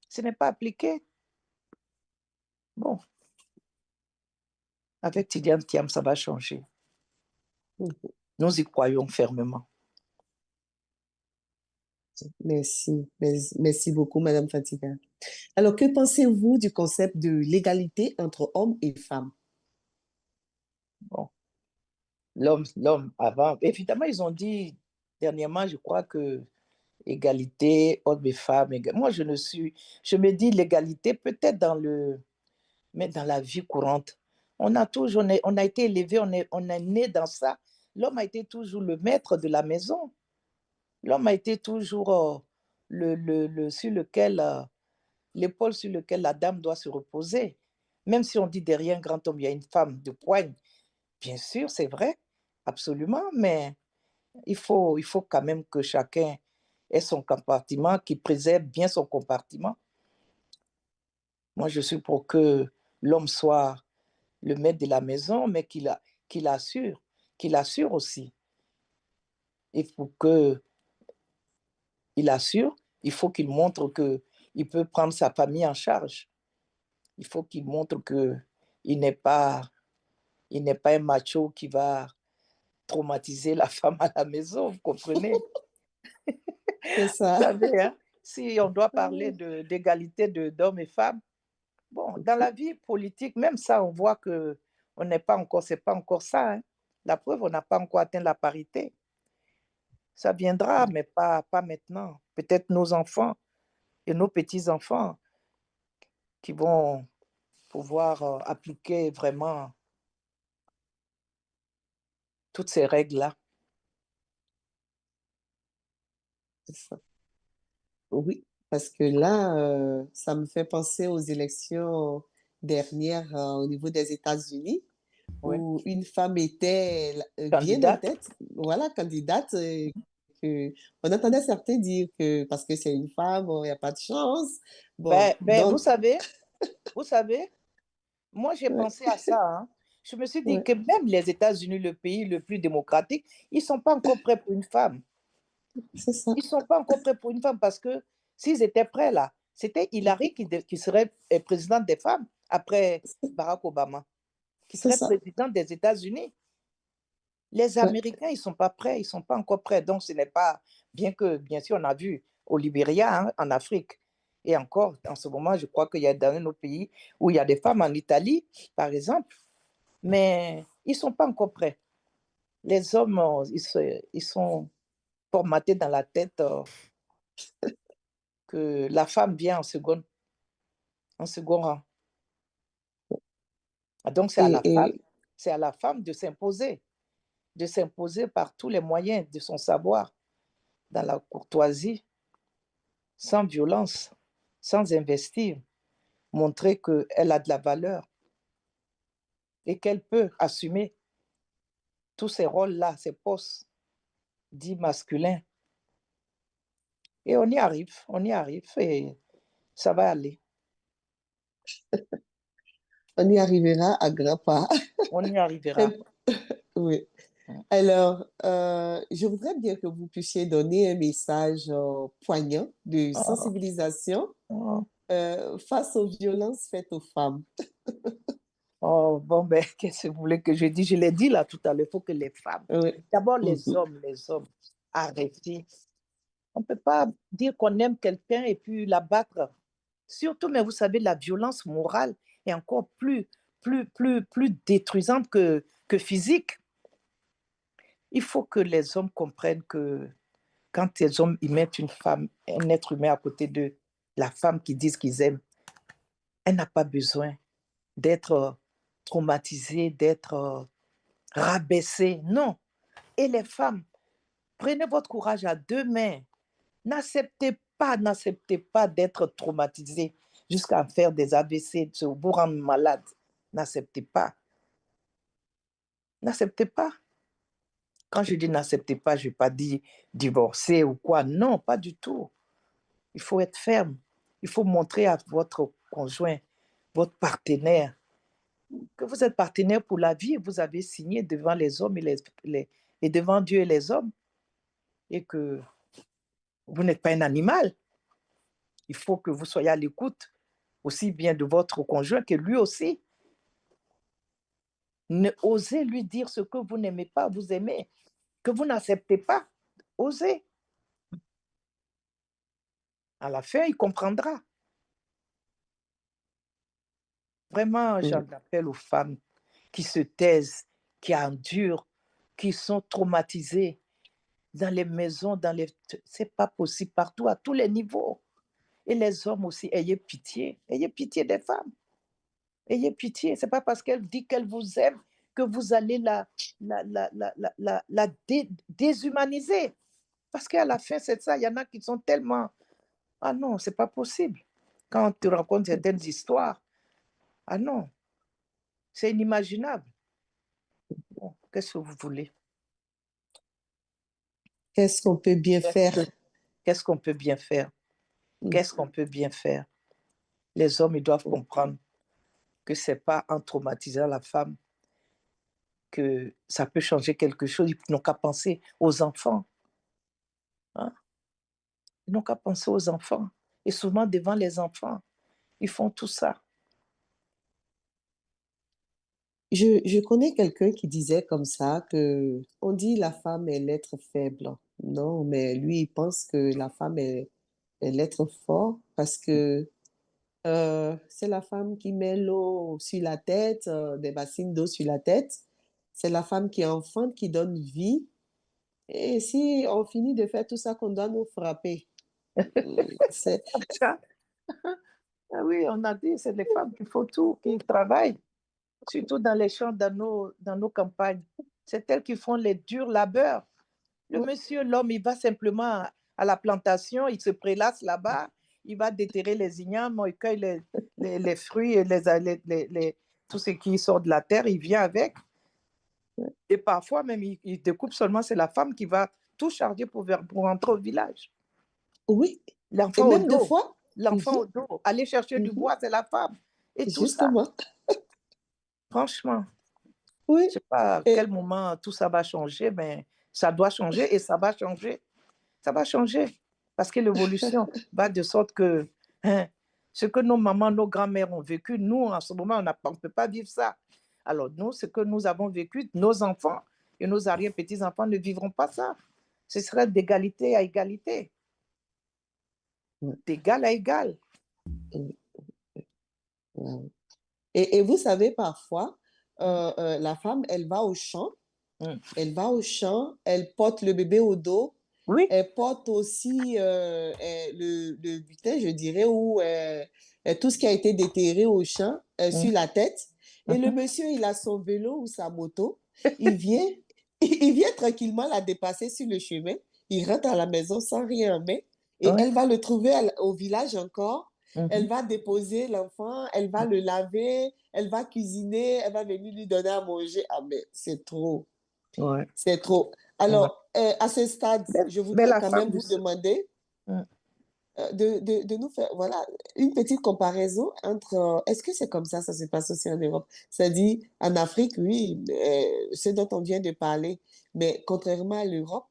Ce n'est pas appliqué. Bon, avec Tidiane Thiam, ça va changer. Nous y croyons fermement. Merci. Merci beaucoup, Madame Fatiga. Alors, que pensez-vous du concept de l'égalité entre hommes et femmes? Bon, l'homme avant, évidemment, ils ont dit dernièrement, je crois que égalité, hommes et femmes. Moi, je me dis l'égalité peut-être mais dans la vie courante. On a été élevé, on est né dans ça. L'homme a été toujours le maître de la maison. L'homme a été toujours sur lequel, l'épaule sur lequel la dame doit se reposer. Même si on dit derrière un grand homme, il y a une femme de poigne. Bien sûr, c'est vrai, absolument, mais il faut quand même que chacun ait son compartiment, qu'il préserve bien son compartiment. Moi, je suis pour que l'homme soit le maître de la maison, mais qu'il assure aussi. Il faut qu'il assure, il faut qu'il montre qu'il peut prendre sa famille en charge. Il faut qu'il montre qu'il n'est pas un macho qui va traumatiser la femme à la maison, vous comprenez? C'est Vous ça. savez, hein, si on doit parler d'égalité d'hommes et femmes, bon, dans la vie politique, même ça, on voit que c'est pas encore ça. Hein. La preuve, on n'a pas encore atteint la parité. Ça viendra, mais pas maintenant. Peut-être nos enfants et nos petits-enfants qui vont pouvoir appliquer vraiment toutes ces règles-là. C'est ça. Oui, parce que là, ça me fait penser aux élections dernières au niveau des États-Unis, Oui. où une femme était bien en Candidate. tête, voilà, candidate, on entendait certains dire que parce que c'est une femme, il n'y a pas de chance. Bon, Vous donc, savez, moi j'ai ouais, pensé à ça, hein. Je me suis dit ouais, que même les États-Unis, le pays le plus démocratique, ils ne sont pas encore prêts pour une femme. c'est ça, Ils ne sont pas encore prêts pour une femme parce que s'ils étaient prêts là, c'était Hillary qui serait présidente des femmes après Barack Obama, qui c'est serait ça, présidente des États-Unis. Les ouais, Américains, ils ne sont pas prêts, ils ne sont pas encore prêts. Donc, ce n'est pas, bien sûr, on a vu au Libéria, hein, en Afrique, et encore, en ce moment, je crois qu'il y a dans un autre pays où il y a des femmes en Italie, par exemple, mais ils ne sont pas encore prêts. Les hommes, ils sont formatés dans la tête que la femme vient en second rang. Donc, et c'est à la femme de s'imposer par tous les moyens de son savoir, dans la courtoisie, sans violence, sans investir, montrer qu'elle a de la valeur et qu'elle peut assumer tous ces rôles-là, ces postes dits masculins. Et on y arrive et ça va aller. on y arrivera à grands pas. On y arrivera. Oui. Alors, je voudrais bien que vous puissiez donner un message poignant de Oh, sensibilisation oh, face aux violences faites aux femmes. oh, bon, ben, qu'est-ce que vous voulez que je dise? Je l'ai dit là tout à l'heure, il faut que les femmes, Oui. d'abord Mhm. les hommes, arrêtez. On ne peut pas dire qu'on aime quelqu'un et puis l'abattre. Surtout, mais vous savez, la violence morale est encore plus détruisante que physique. Il faut que les hommes comprennent que quand les hommes y mettent une femme, un être humain à côté de la femme qu'ils disent qu'ils aiment, elle n'a pas besoin d'être traumatisée, d'être rabaissée. Non. Et les femmes, prenez votre courage à deux mains. N'acceptez pas d'être traumatisée jusqu'à faire des AVC, de vous rendre malade. N'acceptez pas. N'acceptez pas. Quand je dis n'acceptez pas, je ne vais pas dire divorcer ou quoi. Non, pas du tout. Il faut être ferme. Il faut montrer à votre conjoint, votre partenaire, que vous êtes partenaire pour la vie. Vous avez signé devant les hommes et devant Dieu et les hommes. Et que vous n'êtes pas un animal. Il faut que vous soyez à l'écoute aussi bien de votre conjoint que lui aussi. Ne osez lui dire ce que vous n'aimez pas, vous aimez, que vous n'acceptez pas. Osez. À la fin, il comprendra. Vraiment, j'en Mm. appelle aux femmes qui se taisent, qui endurent, qui sont traumatisées dans les maisons, c'est pas possible partout, à tous les niveaux. Et les hommes aussi, ayez pitié des femmes, ayez pitié. C'est pas parce qu'elle dit qu'elle vous aime que vous allez la déshumaniser. Parce qu'à la fin, c'est ça, il y en a qui sont tellement... Ah non, c'est pas possible. Quand tu racontes certaines histoires, ah non, c'est inimaginable. Bon, qu'est-ce que vous voulez? Qu'est-ce qu'on peut bien Qu'est-ce faire? que- Qu'est-ce qu'on peut bien faire? Mm. Qu'est-ce qu'on peut bien faire? Les hommes, ils doivent comprendre que c'est pas en traumatisant la femme que ça peut changer quelque chose. Ils n'ont qu'à penser aux enfants, hein. Ils n'ont qu'à penser aux enfants. Et souvent, devant les enfants, ils font tout ça. Je connais quelqu'un qui disait comme ça que on dit la femme est l'être faible. Non, mais lui, il pense que la femme est l'être fort parce que c'est la femme qui met l'eau sur la tête, des bassines d'eau sur la tête. C'est la femme qui enfante, qui donne vie. Et si on finit de faire tout ça, qu'on doit nous frapper. C'est, Ah oui, on a dit, c'est les femmes qui font tout, qui travaillent, surtout dans les champs, dans nos campagnes. C'est elles qui font les durs labeurs. Le ouais, monsieur, l'homme, il va simplement à la plantation, il se prélasse là-bas, il va déterrer les ignames, il cueille les fruits et tout ce qui sort de la terre, il vient avec. Et parfois, même, il découpe seulement, c'est la femme qui va tout charger pour rentrer au village. Oui. Et L'enfant au même des dos. fois, L'enfant au dos. Aller chercher du bois, c'est la femme. Et tout ça, justement, franchement, je oui. ne sais pas à Et quel moment tout ça va changer, mais ça doit changer et ça va changer. Ça va changer. Parce que l'évolution va de sorte que ce que nos mamans, nos grands-mères ont vécu, nous, en ce moment, on ne peut pas vivre ça. Alors, nous, ce que nous avons vécu, nos enfants et nos arrière-petits-enfants ne vivront pas ça. Ce serait d'égalité à égalité. D'égal à égal. Ouais. Et vous savez, parfois, la femme, elle va au champ, elle porte le bébé au dos, Oui. elle porte aussi le butin, je dirais, ou tout ce qui a été déterré au champ sur la tête. Et le monsieur, il a son vélo ou sa moto, il vient, il vient tranquillement la dépasser sur le chemin, il rentre à la maison sans rien en main, et Ouais. elle va le trouver au village encore. Elle va déposer l'enfant, elle va le laver, elle va cuisiner, elle va venir lui donner à manger. Ah, mais c'est trop. Ouais. C'est trop. Ouais. Alors, à ce stade, je Mais voudrais la quand femme même vous demander de nous faire voilà, une petite comparaison entre... est-ce que c'est comme ça se passe aussi en Europe? C'est-à-dire, en Afrique, oui, ce dont on vient de parler, mais contrairement à l'Europe,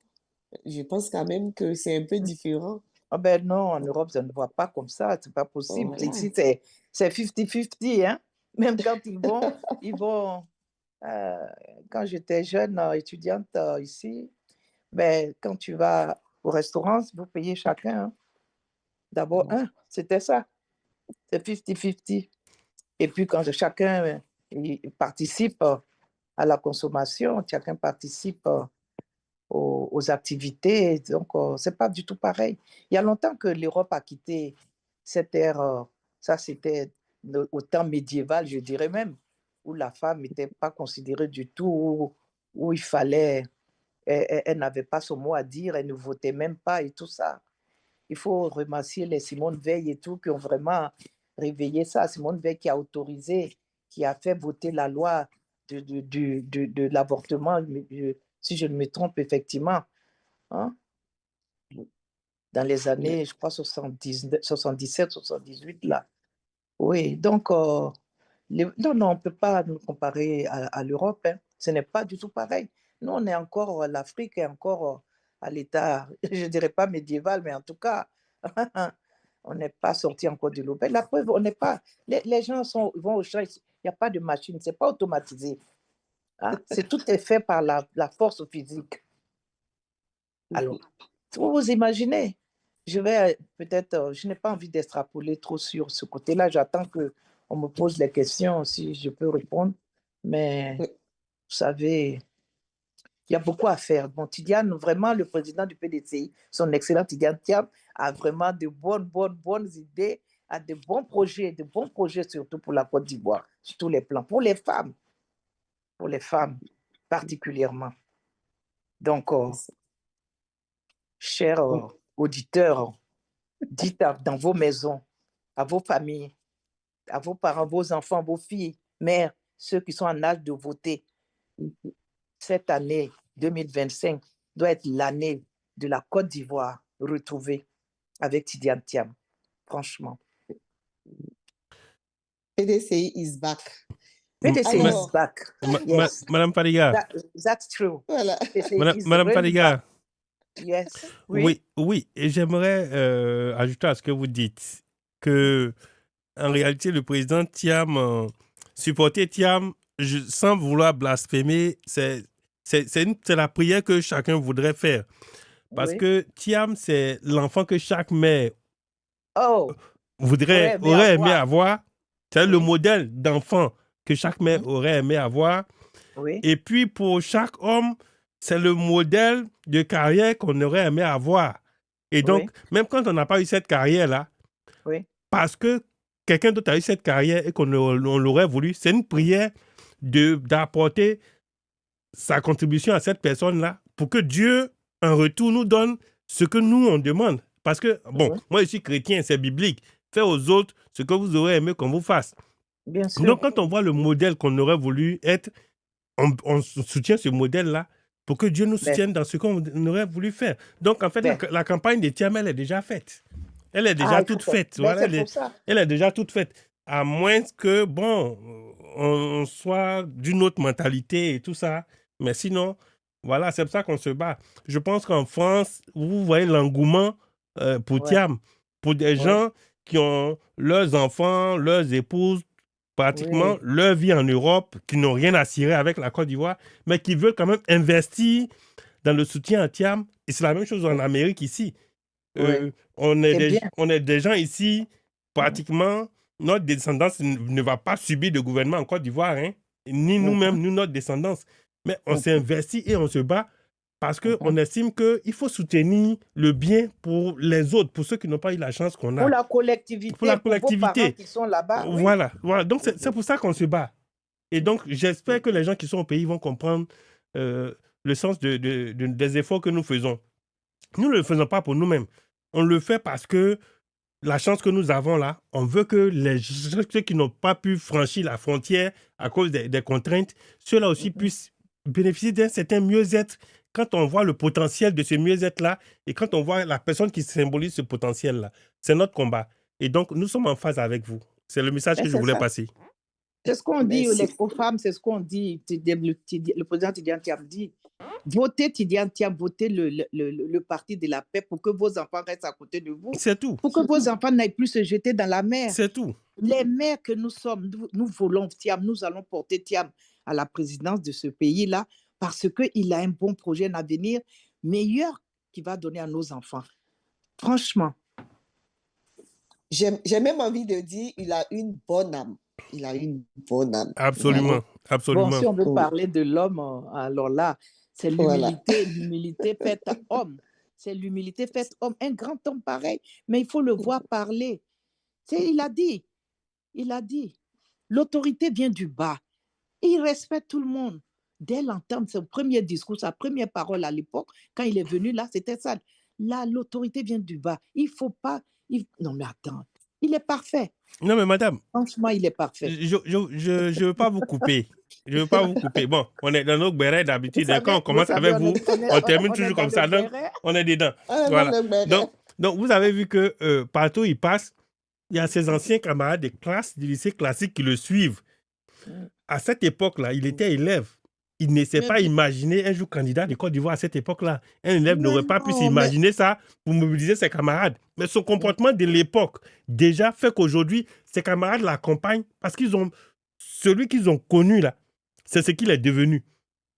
je pense quand même que c'est un peu différent. Ah ben non, en Europe, ça ne voit pas comme ça, c'est pas possible. Voilà. Ici, c'est 50-50, hein. Même quand ils vont quand j'étais jeune étudiante ici, ben, quand tu vas au restaurant, vous payez chacun. Hein. D'abord, c'était ça, c'est 50-50. Et puis quand chacun il participe à la consommation, chacun participe aux activités. Donc, c'est pas du tout pareil. Il y a longtemps que l'Europe a quitté cette ère, ça c'était au temps médiéval, je dirais même, où la femme n'était pas considérée du tout, où il fallait, elle n'avait pas son mot à dire, elle ne votait même pas et tout ça. Il faut remercier les Simone Veil et tout qui ont vraiment réveillé ça. Simone Veil qui a autorisé, qui a fait voter la loi de l'avortement, si je ne me trompe effectivement, hein, dans les années, je crois, 77, 78, là. Oui, donc, non, non, on ne peut pas nous comparer à l'Europe. Hein. Ce n'est pas du tout pareil. Nous, on est encore, l'Afrique est encore à l'état, je ne dirais pas médiéval, mais en tout cas, on n'est pas sorti encore de l'auberge. La preuve, on n'est pas. Les gens vont au champ, il n'y a pas de machine, ce n'est pas automatisé. Hein? Tout est fait par la force physique. Alors, vous imaginez, je vais peut-être, je n'ai pas envie d'extrapoler trop sur ce côté-là. J'attends qu'on me pose les questions si je peux répondre. Mais vous savez, il y a beaucoup à faire. Bon, Tidiane, vraiment, le président du PDCI, son excellent Tidiane Thiam, a vraiment de bonnes idées, a de bons projets surtout pour la Côte d'Ivoire, sur tous les plans, pour les femmes particulièrement. Donc, chers auditeurs, dites dans vos maisons, à vos familles, à vos parents, vos enfants, vos filles, mères, ceux qui sont en âge de voter, cette année 2025 doit être l'année de la Côte d'Ivoire retrouvée avec Tidiane Thiam. Franchement. PDCI is back. PDCI is back. Yes. Madame Fadiga. That's true. Voilà. Madame Fadiga. Yes. Oui. Et j'aimerais ajouter à ce que vous dites que en réalité, le président Thiam, supporter Thiam, sans vouloir blasphémer, c'est la prière que chacun voudrait faire. Parce que Thiam, c'est l'enfant que chaque mère aurait aimé avoir. C'est le modèle d'enfant que chaque mère aurait aimé avoir. Oui. Et puis, pour chaque homme, c'est le modèle de carrière qu'on aurait aimé avoir. Et donc, même quand on n'a pas eu cette carrière-là, parce que quelqu'un d'autre a eu cette carrière et qu'on l'aurait voulu, c'est une prière d'apporter sa contribution à cette personne-là pour que Dieu, en retour, nous donne ce que nous, on demande. Parce que, moi, je suis chrétien, c'est biblique. Faites aux autres ce que vous aurez aimé qu'on vous fasse. Bien sûr. Donc, quand on voit le modèle qu'on aurait voulu être, on soutient ce modèle-là pour que Dieu nous soutienne dans ce qu'on aurait voulu faire. Donc, en fait, la campagne de Thiam, elle est déjà faite. Elle est déjà toute faite. Voilà, elle est déjà toute faite. À moins que, bon, on soit d'une autre mentalité et tout ça. Mais sinon, voilà, c'est pour ça qu'on se bat. Je pense qu'en France, vous voyez l'engouement pour Thiam, pour des gens qui ont leurs enfants, leurs épouses, pratiquement leur vie en Europe, qui n'ont rien à cirer avec la Côte d'Ivoire, mais qui veulent quand même investir dans le soutien à Thiam. Et c'est la même chose en Amérique ici. On est des gens ici, pratiquement, notre descendance ne va pas subir de gouvernement en Côte d'Ivoire, hein, ni nous-mêmes, nous, notre descendance. Mais on s'est investi et on se bat parce qu'on estime qu'il faut soutenir le bien pour les autres, pour ceux qui n'ont pas eu la chance qu'on a. Pour la collectivité, pour vos parents qui sont là-bas. Voilà. Donc, c'est pour ça qu'on se bat. Et donc, j'espère que les gens qui sont au pays vont comprendre le sens des efforts que nous faisons. Nous ne le faisons pas pour nous-mêmes. On le fait parce que la chance que nous avons là, on veut que ceux qui n'ont pas pu franchir la frontière à cause des contraintes, ceux-là aussi puissent bénéficier d'un certain mieux-être quand on voit le potentiel de ce mieux-être-là et quand on voit la personne qui symbolise ce potentiel-là. C'est notre combat. Et donc, nous sommes en phase avec vous. C'est le message que je voulais passer. C'est ce qu'on dit aux femmes, c'est ce qu'on dit. Le président Tidjane Thiam dit. Votez Tidjane Thiam, votez le parti de la paix pour que vos enfants restent à côté de vous. C'est tout. Pour que vos enfants n'aillent plus se jeter dans la mer. C'est tout. Les mères que nous sommes, nous voulons Thiam, nous allons porter Thiam à la présidence de ce pays-là parce qu'il a un bon projet, un avenir meilleur qu'il va donner à nos enfants. Franchement. J'ai même envie de dire, il a une bonne âme. Il a une bonne âme. Absolument, absolument. Bon, si on veut parler de l'homme, alors là, c'est l'humilité faite homme. C'est l'humilité faite homme. Un grand homme pareil, mais il faut le voir parler. Il a dit, l'autorité vient du bas. Et il respecte tout le monde. Dès l'entendre, son premier discours, sa première parole à l'époque, quand il est venu là, c'était ça. Là, l'autorité vient du bas. Il ne faut pas... Non, mais attends, il est parfait. Non, mais madame. Franchement, il est parfait. Je ne veux pas vous couper. Je ne veux pas vous couper. Bon, on est dans nos bérets d'habitude. Quand on commence avec vous, on termine toujours comme ça. Donc, on est dedans. Voilà. Donc, vous avez vu que partout où il passe, il y a ses anciens camarades de classe du lycée classique qui le suivent. À cette époque-là, il était élève. Il ne s'est pas imaginé un jour candidat de Côte d'Ivoire à cette époque-là. Un élève n'aurait pas pu s'imaginer ça pour mobiliser ses camarades. Mais son comportement de l'époque déjà fait qu'aujourd'hui, ses camarades l'accompagnent parce qu'ils ont celui qu'ils ont connu là. C'est ce qu'il est devenu.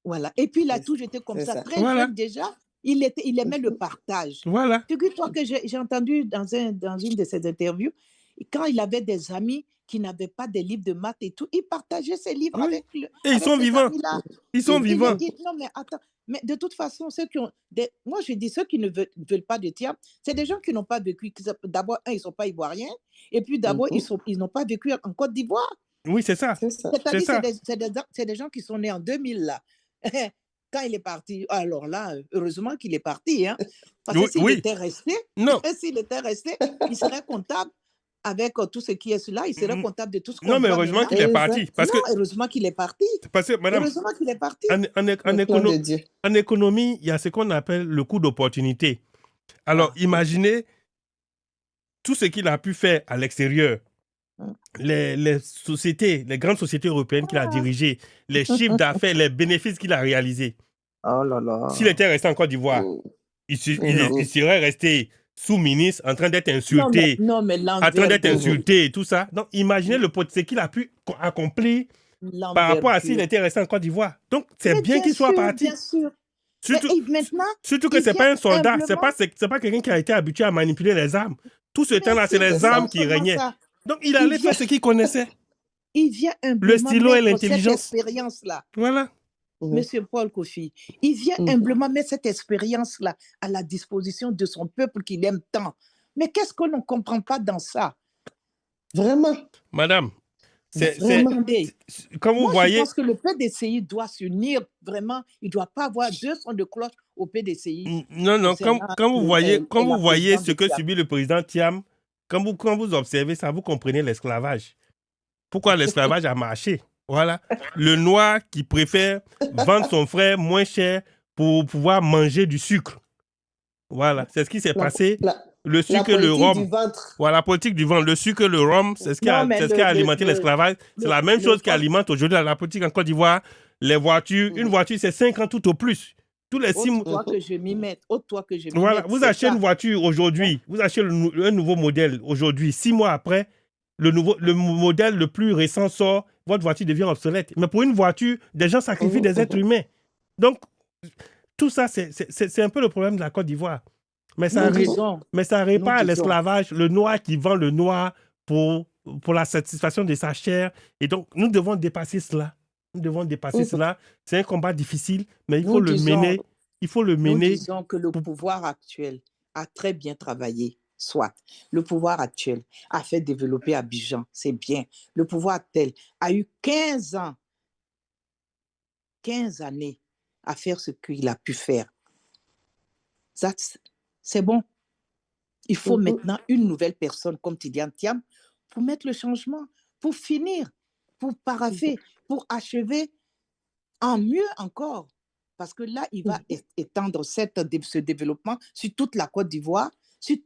Voilà. Et puis il a toujours été comme ça. Très jeune déjà. Il aimait le partage. Voilà. Figure-toi que j'ai entendu dans une de ses interviews, quand il avait des amis qui n'avaient pas des livres de maths et tout, il partageait ses livres avec lui. Et ils sont vivants. Ils sont vivants. Non, mais attends. Mais de toute façon, moi, je dis ceux qui ne veulent pas de Thiam, c'est des gens qui n'ont pas vécu. D'abord, ils ne sont pas ivoiriens. Et puis, d'abord, ils n'ont pas vécu en Côte d'Ivoire. Oui, c'est ça. C'est-à-dire c'est des gens qui sont nés en 2000, là. Quand il est parti, alors là, heureusement qu'il est parti. Hein, parce que s'il était resté, il serait comptable avec tout ce qui est cela, il serait comptable de tout ce qu'on Non, mais heureusement qu'il est parti. Heureusement qu'il est parti. Parce que, madame, heureusement qu'il est parti. En économie, il y a ce qu'on appelle le coût d'opportunité. Alors, imaginez tout ce qu'il a pu faire à l'extérieur. Les sociétés, les grandes sociétés européennes qu'il a dirigées, les chiffres d'affaires, les bénéfices qu'il a réalisés. Oh là là. S'il était resté en Côte d'Ivoire, il serait resté sous-ministre en train d'être insulté, en train d'être insulté et tout ça. Donc, imaginez ce qu'il a pu accomplir par rapport à s'il était resté en Côte d'Ivoire. Donc, c'est bien qu'il soit parti. Bien sûr. Surtout que ce n'est pas un soldat, ce n'est pas quelqu'un qui a été habitué à manipuler les armes. Tout ce temps-là, c'est les armes qui régnaient. Donc, il allait faire ce qu'il connaissait. Il vient le stylo et l'intelligence. Cette expérience-là. Voilà. Monsieur Paul Kofi, il vient humblement mettre cette expérience-là à la disposition de son peuple qu'il aime tant. Mais qu'est-ce qu'on ne comprend pas dans ça? Vraiment. Madame, comme vous voyez... Je pense que le PDCI doit s'unir vraiment. Il ne doit pas avoir deux sons de cloche au PDCI. Non, quand vous voyez ce que subit le président Thiam, quand vous observez ça, vous comprenez l'esclavage. Pourquoi l'esclavage a marché? Voilà. Le noir qui préfère vendre son frère moins cher pour pouvoir manger du sucre. Voilà, c'est ce qui s'est passé. Le sucre et le rhum. Voilà, la politique du ventre. Le sucre et le rhum, c'est ce qui a alimenté l'esclavage. C'est la même chose qui alimente aujourd'hui la politique en Côte d'Ivoire. Les voitures, une voiture, c'est 5 ans tout au plus. Tous les 6 mois. Toi que je m'y mette. Voilà, vous achetez une voiture aujourd'hui, vous achetez un nouveau modèle aujourd'hui, 6 mois après, le modèle le plus récent sort, votre voiture devient obsolète. Mais pour une voiture, des gens sacrifient des êtres humains. Donc, tout ça, c'est un peu le problème de la Côte d'Ivoire. Mais ça répare l'esclavage, le noir qui vend le noir pour la satisfaction de sa chair. Et donc, nous devons dépasser cela. C'est un combat difficile, mais il faut le mener. Nous disons que le pouvoir actuel a très bien travaillé. Soit le pouvoir actuel a fait développer Abidjan, c'est bien. Le pouvoir actuel a eu 15 années à faire ce qu'il a pu faire. C'est bon. Il faut maintenant une nouvelle personne comme Tidiane Thiam pour mettre le changement, pour finir, pour paraffer, pour achever en mieux encore. Parce que là, il va étendre ce développement sur toute la Côte d'Ivoire, sur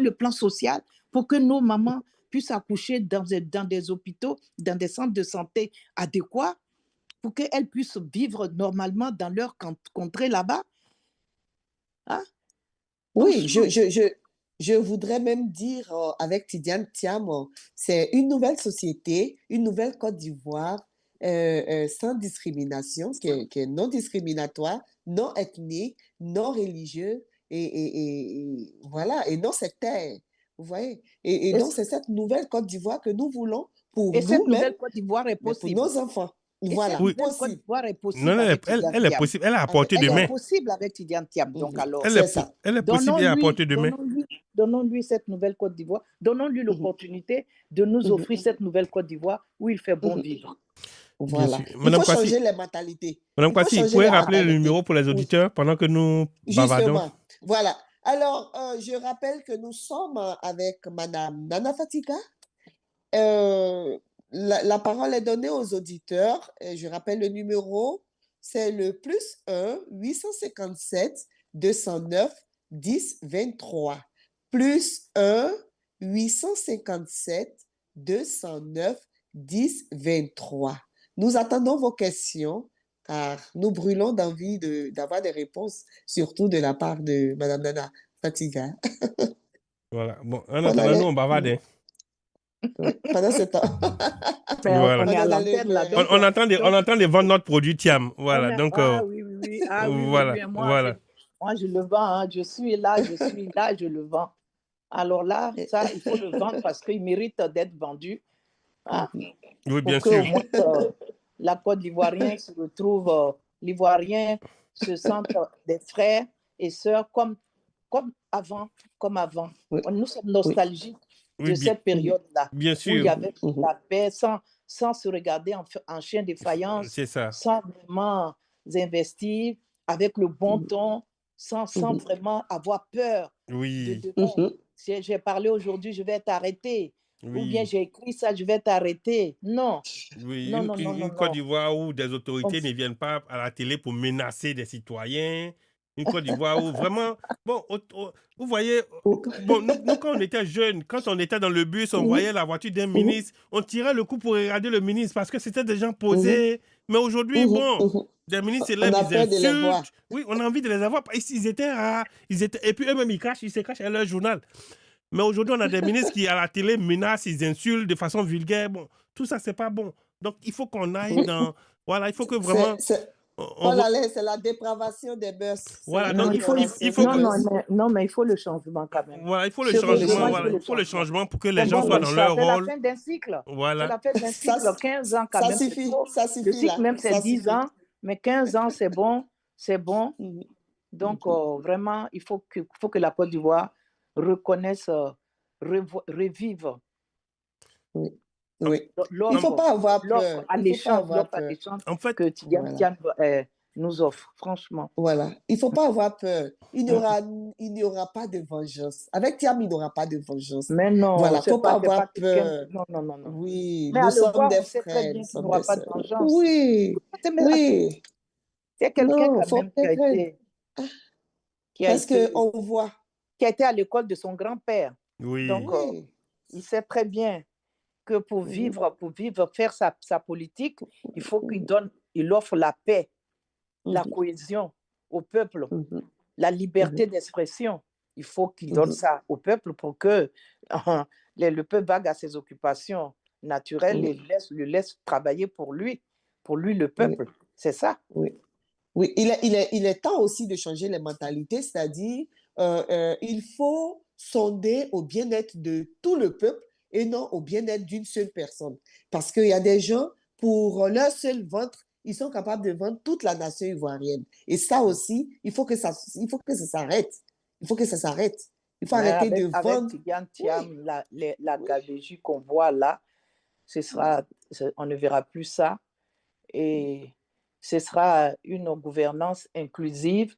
le plan social, pour que nos mamans puissent accoucher dans des hôpitaux, dans des centres de santé adéquats, pour qu'elles puissent vivre normalement dans leur contrée là-bas. Hein? Oui, je voudrais même dire avec Tidiane Thiam, c'est une nouvelle société, une nouvelle Côte d'Ivoire, sans discrimination, qui est non discriminatoire, non ethnique, non religieux et voilà, et non sectaire. Vous voyez? Et donc, c'est cette nouvelle Côte d'Ivoire que nous voulons pour nous-mêmes, cette nouvelle Côte d'Ivoire est possible. Pour nos enfants. Voilà, oui. Côte d'Ivoire est possible. Non, elle est possible. Elle est à portée de main. Elle est possible avec Tidiane Thiam. Donc, alors, elle est possible et à portée de main. Donnons-lui cette nouvelle Côte d'Ivoire. Donnons-lui l'opportunité de nous offrir cette nouvelle Côte d'Ivoire où il fait bon vivre. Voilà. Il faut changer les mentalités. Madame Kwasi, vous pouvez rappeler le numéro pour les auditeurs pendant que nous bavardons? Justement. Voilà. Alors, je rappelle que nous sommes avec Madame Nana Fatiga. La parole est donnée aux auditeurs. Et je rappelle le numéro, c'est le +1 857 209 10 23. +1 857 209 10 23. Nous attendons vos questions car nous brûlons d'envie d'avoir des réponses, surtout de la part de Madame Nana Fatiga. Voilà. Bon, en attendant, nous, on bavarde. Pendant ce temps. Voilà. On entend les vendre notre produit Thiam. Voilà. Donc, oui. Voilà. Moi, je le vends. Hein. Je suis là, je le vends. Alors là, ça, il faut le vendre parce qu'il mérite d'être vendu. Hein, oui, bien sûr. Au moins, la Côte d'Ivoirien se retrouve, l'Ivoirien se sente des frères et sœurs comme avant. Oui. Nous sommes nostalgiques de cette période-là. Bien sûr. Où il y avait la paix sans se regarder en chien de faïence. C'est ça. Sans vraiment investir avec le bon ton, sans vraiment avoir peur. Oui. Si j'ai parlé aujourd'hui, je vais t'arrêter. Oui. Ou bien j'ai écrit ça, je vais t'arrêter. Non. Oui, une Côte d'Ivoire où des autorités ne viennent pas à la télé pour menacer des citoyens. Une Côte d'Ivoire où vraiment... Bon, vous voyez, bon, nous, quand on était jeunes, quand on était dans le bus, on voyait la voiture d'un ministre, on tirait le coup pour regarder le ministre parce que c'était des gens posés. Mais aujourd'hui, des ministres s'élèvent, ils insultent. Oui, on a envie de les avoir. Ils étaient rares. Et puis eux-mêmes, ils se cachent à leur journal. Mais aujourd'hui, on a des ministres qui, à la télé, menacent, ils insultent de façon vulgaire. Bon, tout ça, c'est pas bon. Donc, il faut qu'on aille dans... Voilà, il faut que vraiment... C'est la dépravation des mœurs. Voilà, donc il faut mais il faut le changement quand même. Voilà, il faut le changement. Voilà, il faut le changement pour que les gens soient dans leur rôle. C'est la fin d'un cycle. Voilà. C'est la fin d'un cycle, 15 ans quand même. Ça suffit. Le cycle même, c'est 10 ans, mais 15 ans, c'est bon. Donc, vraiment, il faut que la Côte d'Ivoire reconnaisse, revive. Oui. Il ne faut pas avoir peur. Alléchante, en fait, que Tidiane nous offre, franchement. Voilà. Il ne faut pas avoir peur. Il n'y aura pas de vengeance. Avec Thiam, il n'y aura pas de vengeance. Mais non, Voilà, il ne faut pas c'est pas avoir quelqu'un. peur. Non, non, non, non. Oui, Mais nous à le sommes voir, des on sait très frères, bien nous qu'il sommes n'aura des pas de sœurs. vengeance. Oui, oui. C'est quelqu'un Non, quand faut même pas craindre. Parce qu'on voit. Qui a été à l'école de son grand-père. Oui. Donc, Oui. il sait très bien que pour vivre, faire sa politique, il faut il offre la paix, la cohésion au peuple, la liberté d'expression. Il faut qu'il donne ça au peuple pour que le peuple vague à ses occupations naturelles et le laisse travailler pour lui le peuple. C'est ça. Oui. Oui, il est temps aussi de changer les mentalités, c'est-à-dire il faut sonder au bien-être de tout le peuple et non au bien-être d'une seule personne. Parce qu'il y a des gens, pour leur seul ventre, ils sont capables de vendre toute la nation ivoirienne. Et ça aussi, il faut que ça s'arrête. Il faut que ça s'arrête. Il faut arrêter de vendre. Avec Tidiane Thiam, la gabegie qu'on voit là, on ne verra plus ça. Et ce sera une gouvernance inclusive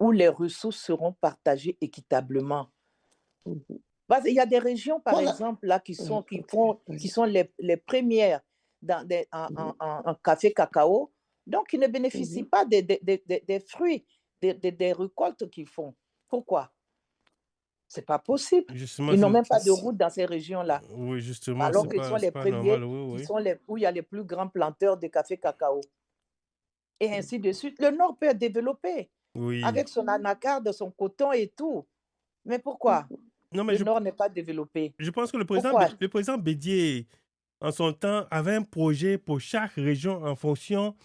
où les ressources seront partagées équitablement. Il y a des régions, par exemple, là, qui sont les premières en café cacao, donc ils ne bénéficient pas des fruits, des récoltes qu'ils font. Pourquoi? C'est pas possible. Justement, ils n'ont même pas de route dans ces régions-là. Oui, justement, alors qu'ils sont les premiers, normal, où il y a les plus grands planteurs de café cacao. Et ainsi de suite. Le Nord peut être développé avec son anacarde, son coton et tout. Mais pourquoi le Nord n'est pas développé? Je pense que le président Bédié, en son temps, avait un projet pour chaque région en fonction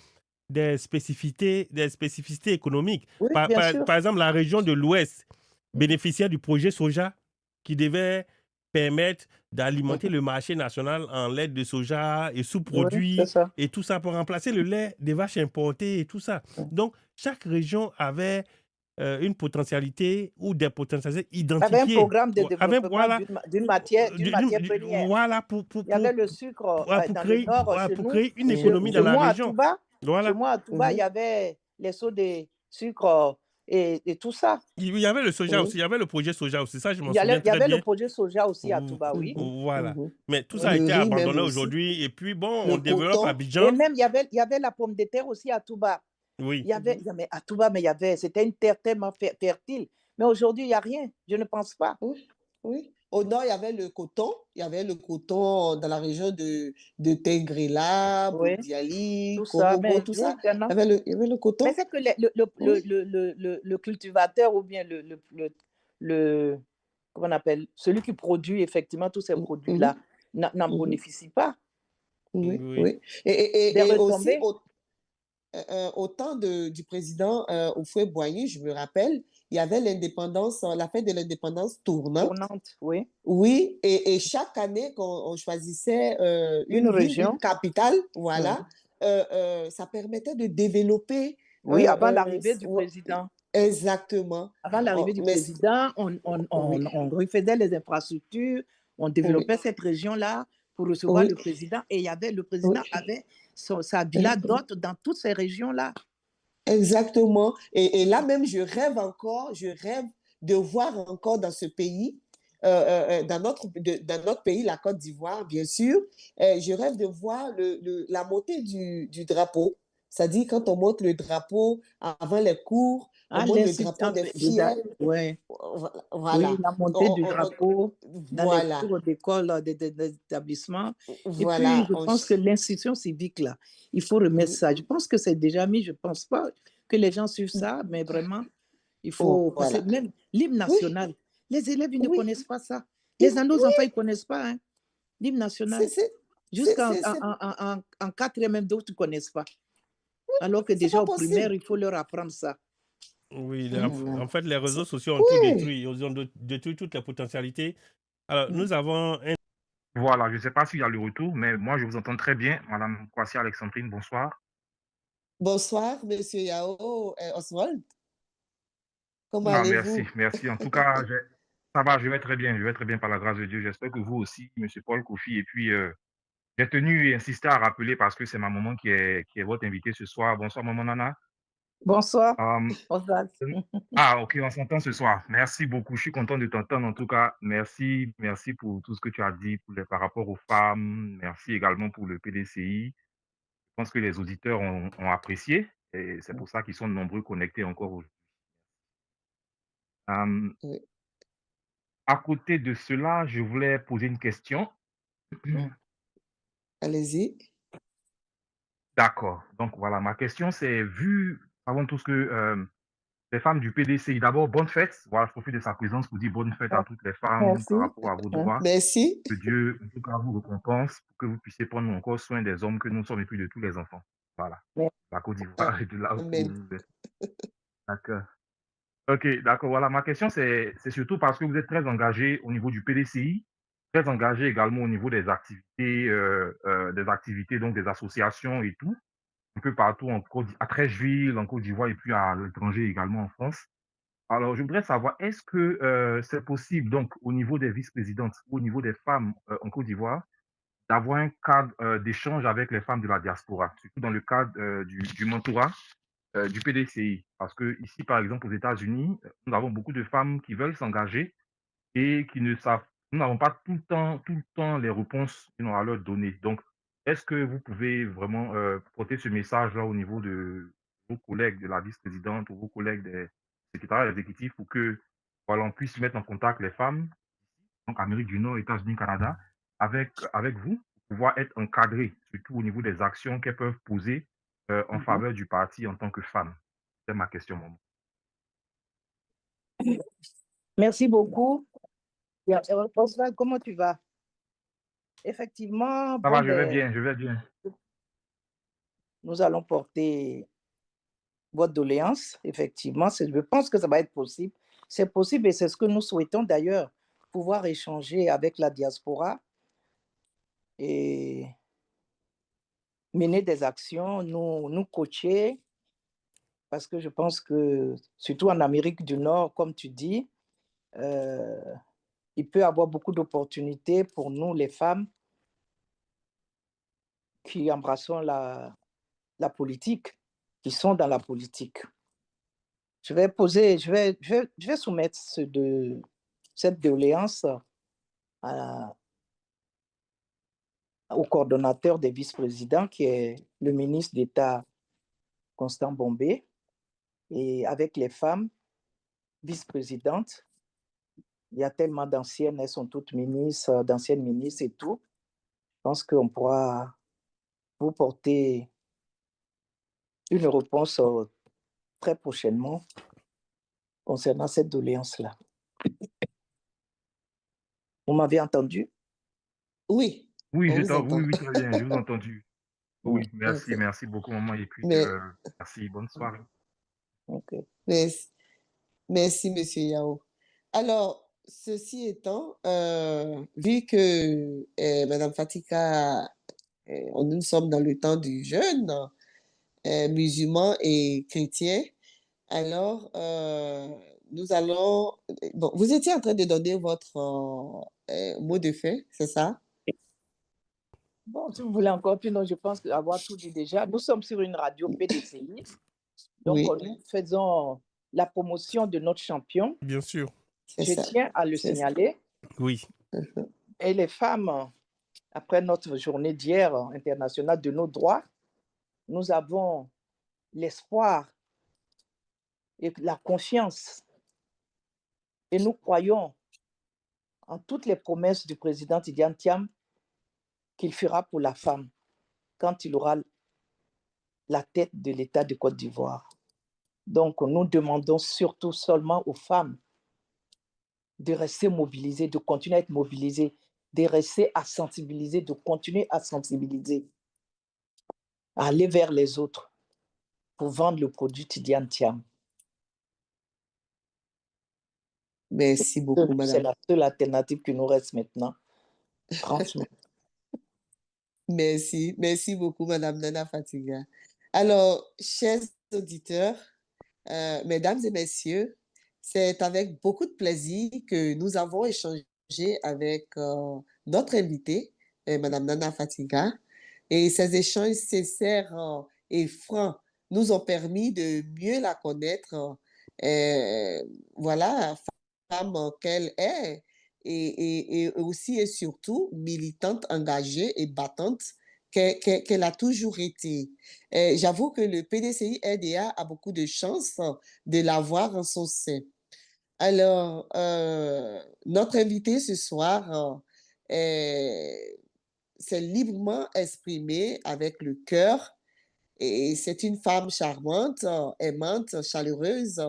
des spécificités économiques. Oui, par exemple, la région de l'Ouest bénéficiait du projet soja qui devait permettre d'alimenter le marché national en lait de soja et sous-produits et tout ça pour remplacer le lait des vaches importées et tout ça. Donc, chaque région avait une potentialité ou des potentialités identifiées. Avec un programme de développement d'une matière première. Voilà, il y avait le sucre dans le Nord, chez pour nous. créer une économie dans la région. Chez moi, à Touba, il y avait les seaux de sucre et tout ça. Il y avait le soja aussi, il y avait le projet soja aussi, ça je m'en souviens très bien. Il y avait le projet soja aussi à Touba, oui. Voilà. Mais tout ça a été abandonné aujourd'hui et puis bon, on développe à Abidjan. Et même, il y avait la pomme de terre aussi à Touba. Oui. À Touba, c'était une terre tellement fertile. Mais aujourd'hui, il n'y a rien, je ne pense pas. Oui. Au nord, il y avait le coton. Il y avait le coton dans la région de Tengrela, Bodiali, Kobobo, tout ça. Il y avait le coton. Mais c'est que le cultivateur ou bien comment on appelle, celui qui produit effectivement tous ces produits-là n'en bénéficie pas. Oui. Et aussi, au temps du président Houphouët-Boigny, je me rappelle, il y avait la fête de l'indépendance tournante. Oui. Oui, et chaque année, quand on choisissait une région, une capitale, voilà, ça permettait de développer. Oui, avant l'arrivée du président. Exactement. Avant l'arrivée du président, on refaisait les infrastructures, on développait cette région-là pour recevoir le président. Et le président avait sa villa d'hôtes dans toutes ces régions-là. Exactement. Et là même, je rêve de voir encore dans ce pays, dans notre pays, la Côte d'Ivoire, bien sûr, je rêve de voir la montée du drapeau. C'est-à-dire quand on monte le drapeau avant les cours, on monte le drapeau des fiers. Oui. Voilà. Oui, la montée du drapeau dans les cours d'école, des établissements. Voilà. Et puis, je pense que l'institution civique, là, il faut remettre ça. Je pense que c'est déjà mis, je ne pense pas que les gens suivent ça, mais vraiment, il faut... Parce que même l'hymne national, les élèves, ils ne connaissent pas ça. Nos enfants, ils ne connaissent pas l'hymne national. Jusqu'en 4e, même d'autres ne connaissent pas. Alors que déjà au primaire, il faut leur apprendre ça. Oui, en fait, les réseaux sociaux ont tout détruit. Ils ont détruit toutes les potentialités. Alors, nous avons un... Voilà, je ne sais pas s'il y a le retour, mais moi, je vous entends très bien. Madame Kwasi Alexandrine, bonsoir. Bonsoir, Monsieur Yao Oswald. Comment allez-vous? Merci. En tout cas, ça va, je vais très bien par la grâce de Dieu. J'espère que vous aussi, Monsieur Paul Kofi, et puis j'ai tenu et insisté à rappeler parce que c'est ma maman qui est votre invitée ce soir. Bonsoir, maman Nana. Bonsoir, Euh, Oswald. ah, ok, on s'entend ce soir. Merci beaucoup. Je suis content de t'entendre. En tout cas, merci, merci pour tout ce que tu as dit par rapport aux femmes. Merci également pour le PDCI. Je pense que les auditeurs ont apprécié et c'est pour ça qu'ils sont nombreux connectés encore aujourd'hui. Oui. À côté de cela, je voulais poser une question. Allez-y. D'accord. Donc voilà, ma question c'est, vu avant tout ce que les femmes du PDCI, d'abord, bonne fête. Voilà, je profite de sa présence pour dire bonne fête à toutes les femmes Merci. par rapport à vos droits. Merci. Que Dieu, en tout cas, vous récompense pour que vous puissiez prendre encore soin des hommes que nous sommes et puis de tous les enfants. Voilà. La Côte d'Ivoire et de là où Amen. vous êtes. D'accord. Ok, d'accord. Voilà, ma question, c'est surtout parce que vous êtes très engagé au niveau du PDCI, très engagé également au niveau des activités, donc des associations et tout, un peu partout à Treichville, en Côte d'Ivoire et puis à l'étranger également en France. Alors, je voudrais savoir, est-ce que c'est possible, donc, au niveau des vice-présidentes, au niveau des femmes en Côte d'Ivoire, d'avoir un cadre d'échange avec les femmes de la diaspora, surtout dans le cadre du mentorat du PDCI. Parce que ici, par exemple, aux États-Unis, nous avons beaucoup de femmes qui veulent s'engager et qui ne savent, nous n'avons pas tout le temps les réponses à leur donner. Donc, est-ce que vous pouvez vraiment porter ce message-là au niveau de vos collègues de la vice-présidente ou vos collègues des secrétaires exécutifs pour que voilà, on puisse mettre en contact les femmes, donc Amérique du Nord, États-Unis, Canada, avec vous, pour pouvoir être encadrées, surtout au niveau des actions qu'elles peuvent poser en faveur du parti en tant que femme? C'est ma question, maman. Merci beaucoup. Oswald, comment tu vas? Effectivement, Ça va, je vais bien, je vais bien. Nous allons porter votre doléance, effectivement. Je pense que ça va être possible. C'est possible et c'est ce que nous souhaitons d'ailleurs, pouvoir échanger avec la diaspora et mener des actions, nous coacher, parce que je pense que, surtout en Amérique du Nord, comme tu dis, il peut y avoir beaucoup d'opportunités pour nous, les femmes, qui embrassons la politique, qui sont dans la politique. Je vais soumettre cette doléance au coordonnateur des vice-présidents, qui est le ministre d'État Constant Bombé, et avec les femmes vice-présidentes. Il y a tellement d'anciennes, elles sont toutes ministres, d'anciennes ministres et tout. Je pense qu'on pourra vous porter une réponse très prochainement concernant cette doléance-là. Vous m'avez entendu? Oui. Oui, On vous entend. oui, très bien, je vous ai entendu. Oui, merci, Okay. merci beaucoup, maman. Et puis, Mais, merci, bonne soirée. Okay. merci, Monsieur Yao. Alors, ceci étant, vu que Madame Fatika, nous sommes dans le temps du jeûne musulman et chrétien, alors nous allons... Bon, vous étiez en train de donner votre mot de fin, c'est ça? Bon, si vous voulez encore, puis non, je pense avoir tout dit déjà. Nous sommes sur une radio PDCI, donc Oui. nous faisons la promotion de notre champion. Bien sûr. Je tiens à le signaler. Oui. Et les femmes, après notre journée d'hier internationale de nos droits, nous avons l'espoir et la confiance. Et nous croyons en toutes les promesses du président Tidjane Thiam qu'il fera pour la femme quand il aura la tête de l'État de Côte d'Ivoire. Donc, nous demandons surtout seulement aux femmes de rester mobilisées, de continuer à être mobilisées, de rester à sensibiliser, de continuer à sensibiliser, à aller vers les autres pour vendre le produit Tidjane Thiam. Merci beaucoup, madame. C'est la seule alternative qui nous reste maintenant, franchement. Merci beaucoup, madame Nana Fatiga. Alors, chers auditeurs, mesdames et messieurs, c'est avec beaucoup de plaisir que nous avons échangé avec notre invité, Madame Nana Fatiga. Et ces échanges sincères et francs nous ont permis de mieux la connaître. Voilà, femme qu'elle est et aussi et surtout militante, engagée et battante qu'elle a toujours été. J'avoue que le PDCI-RDA a beaucoup de chance de l'avoir en son sein. Alors, notre invité ce soir s'est librement exprimée avec le cœur et c'est une femme charmante, aimante, chaleureuse,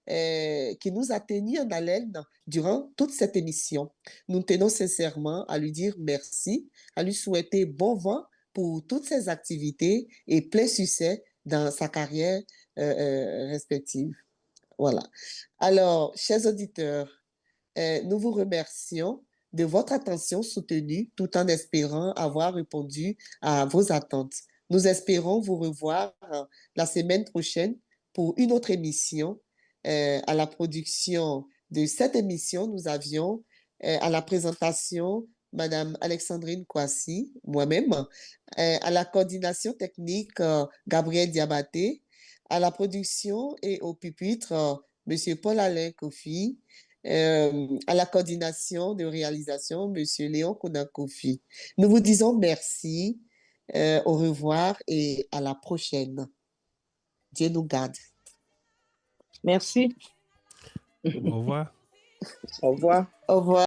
qui nous a tenus en haleine durant toute cette émission. Nous tenons sincèrement à lui dire merci, à lui souhaiter bon vent pour toutes ses activités et plein succès dans sa carrière respective. Voilà. Alors, chers auditeurs, nous vous remercions de votre attention soutenue tout en espérant avoir répondu à vos attentes. Nous espérons vous revoir la semaine prochaine pour une autre émission. À la production de cette émission, nous avions à la présentation Madame Alexandrine Kouassi, moi-même, à la coordination technique Gabriel Diabaté, à la production et au pupitre Monsieur Paul-Alain Kofi, à la coordination de réalisation Monsieur Léon Konakofi. Nous vous disons merci, au revoir et à la prochaine. Dieu nous garde. Merci. Au revoir. Au revoir. Au revoir.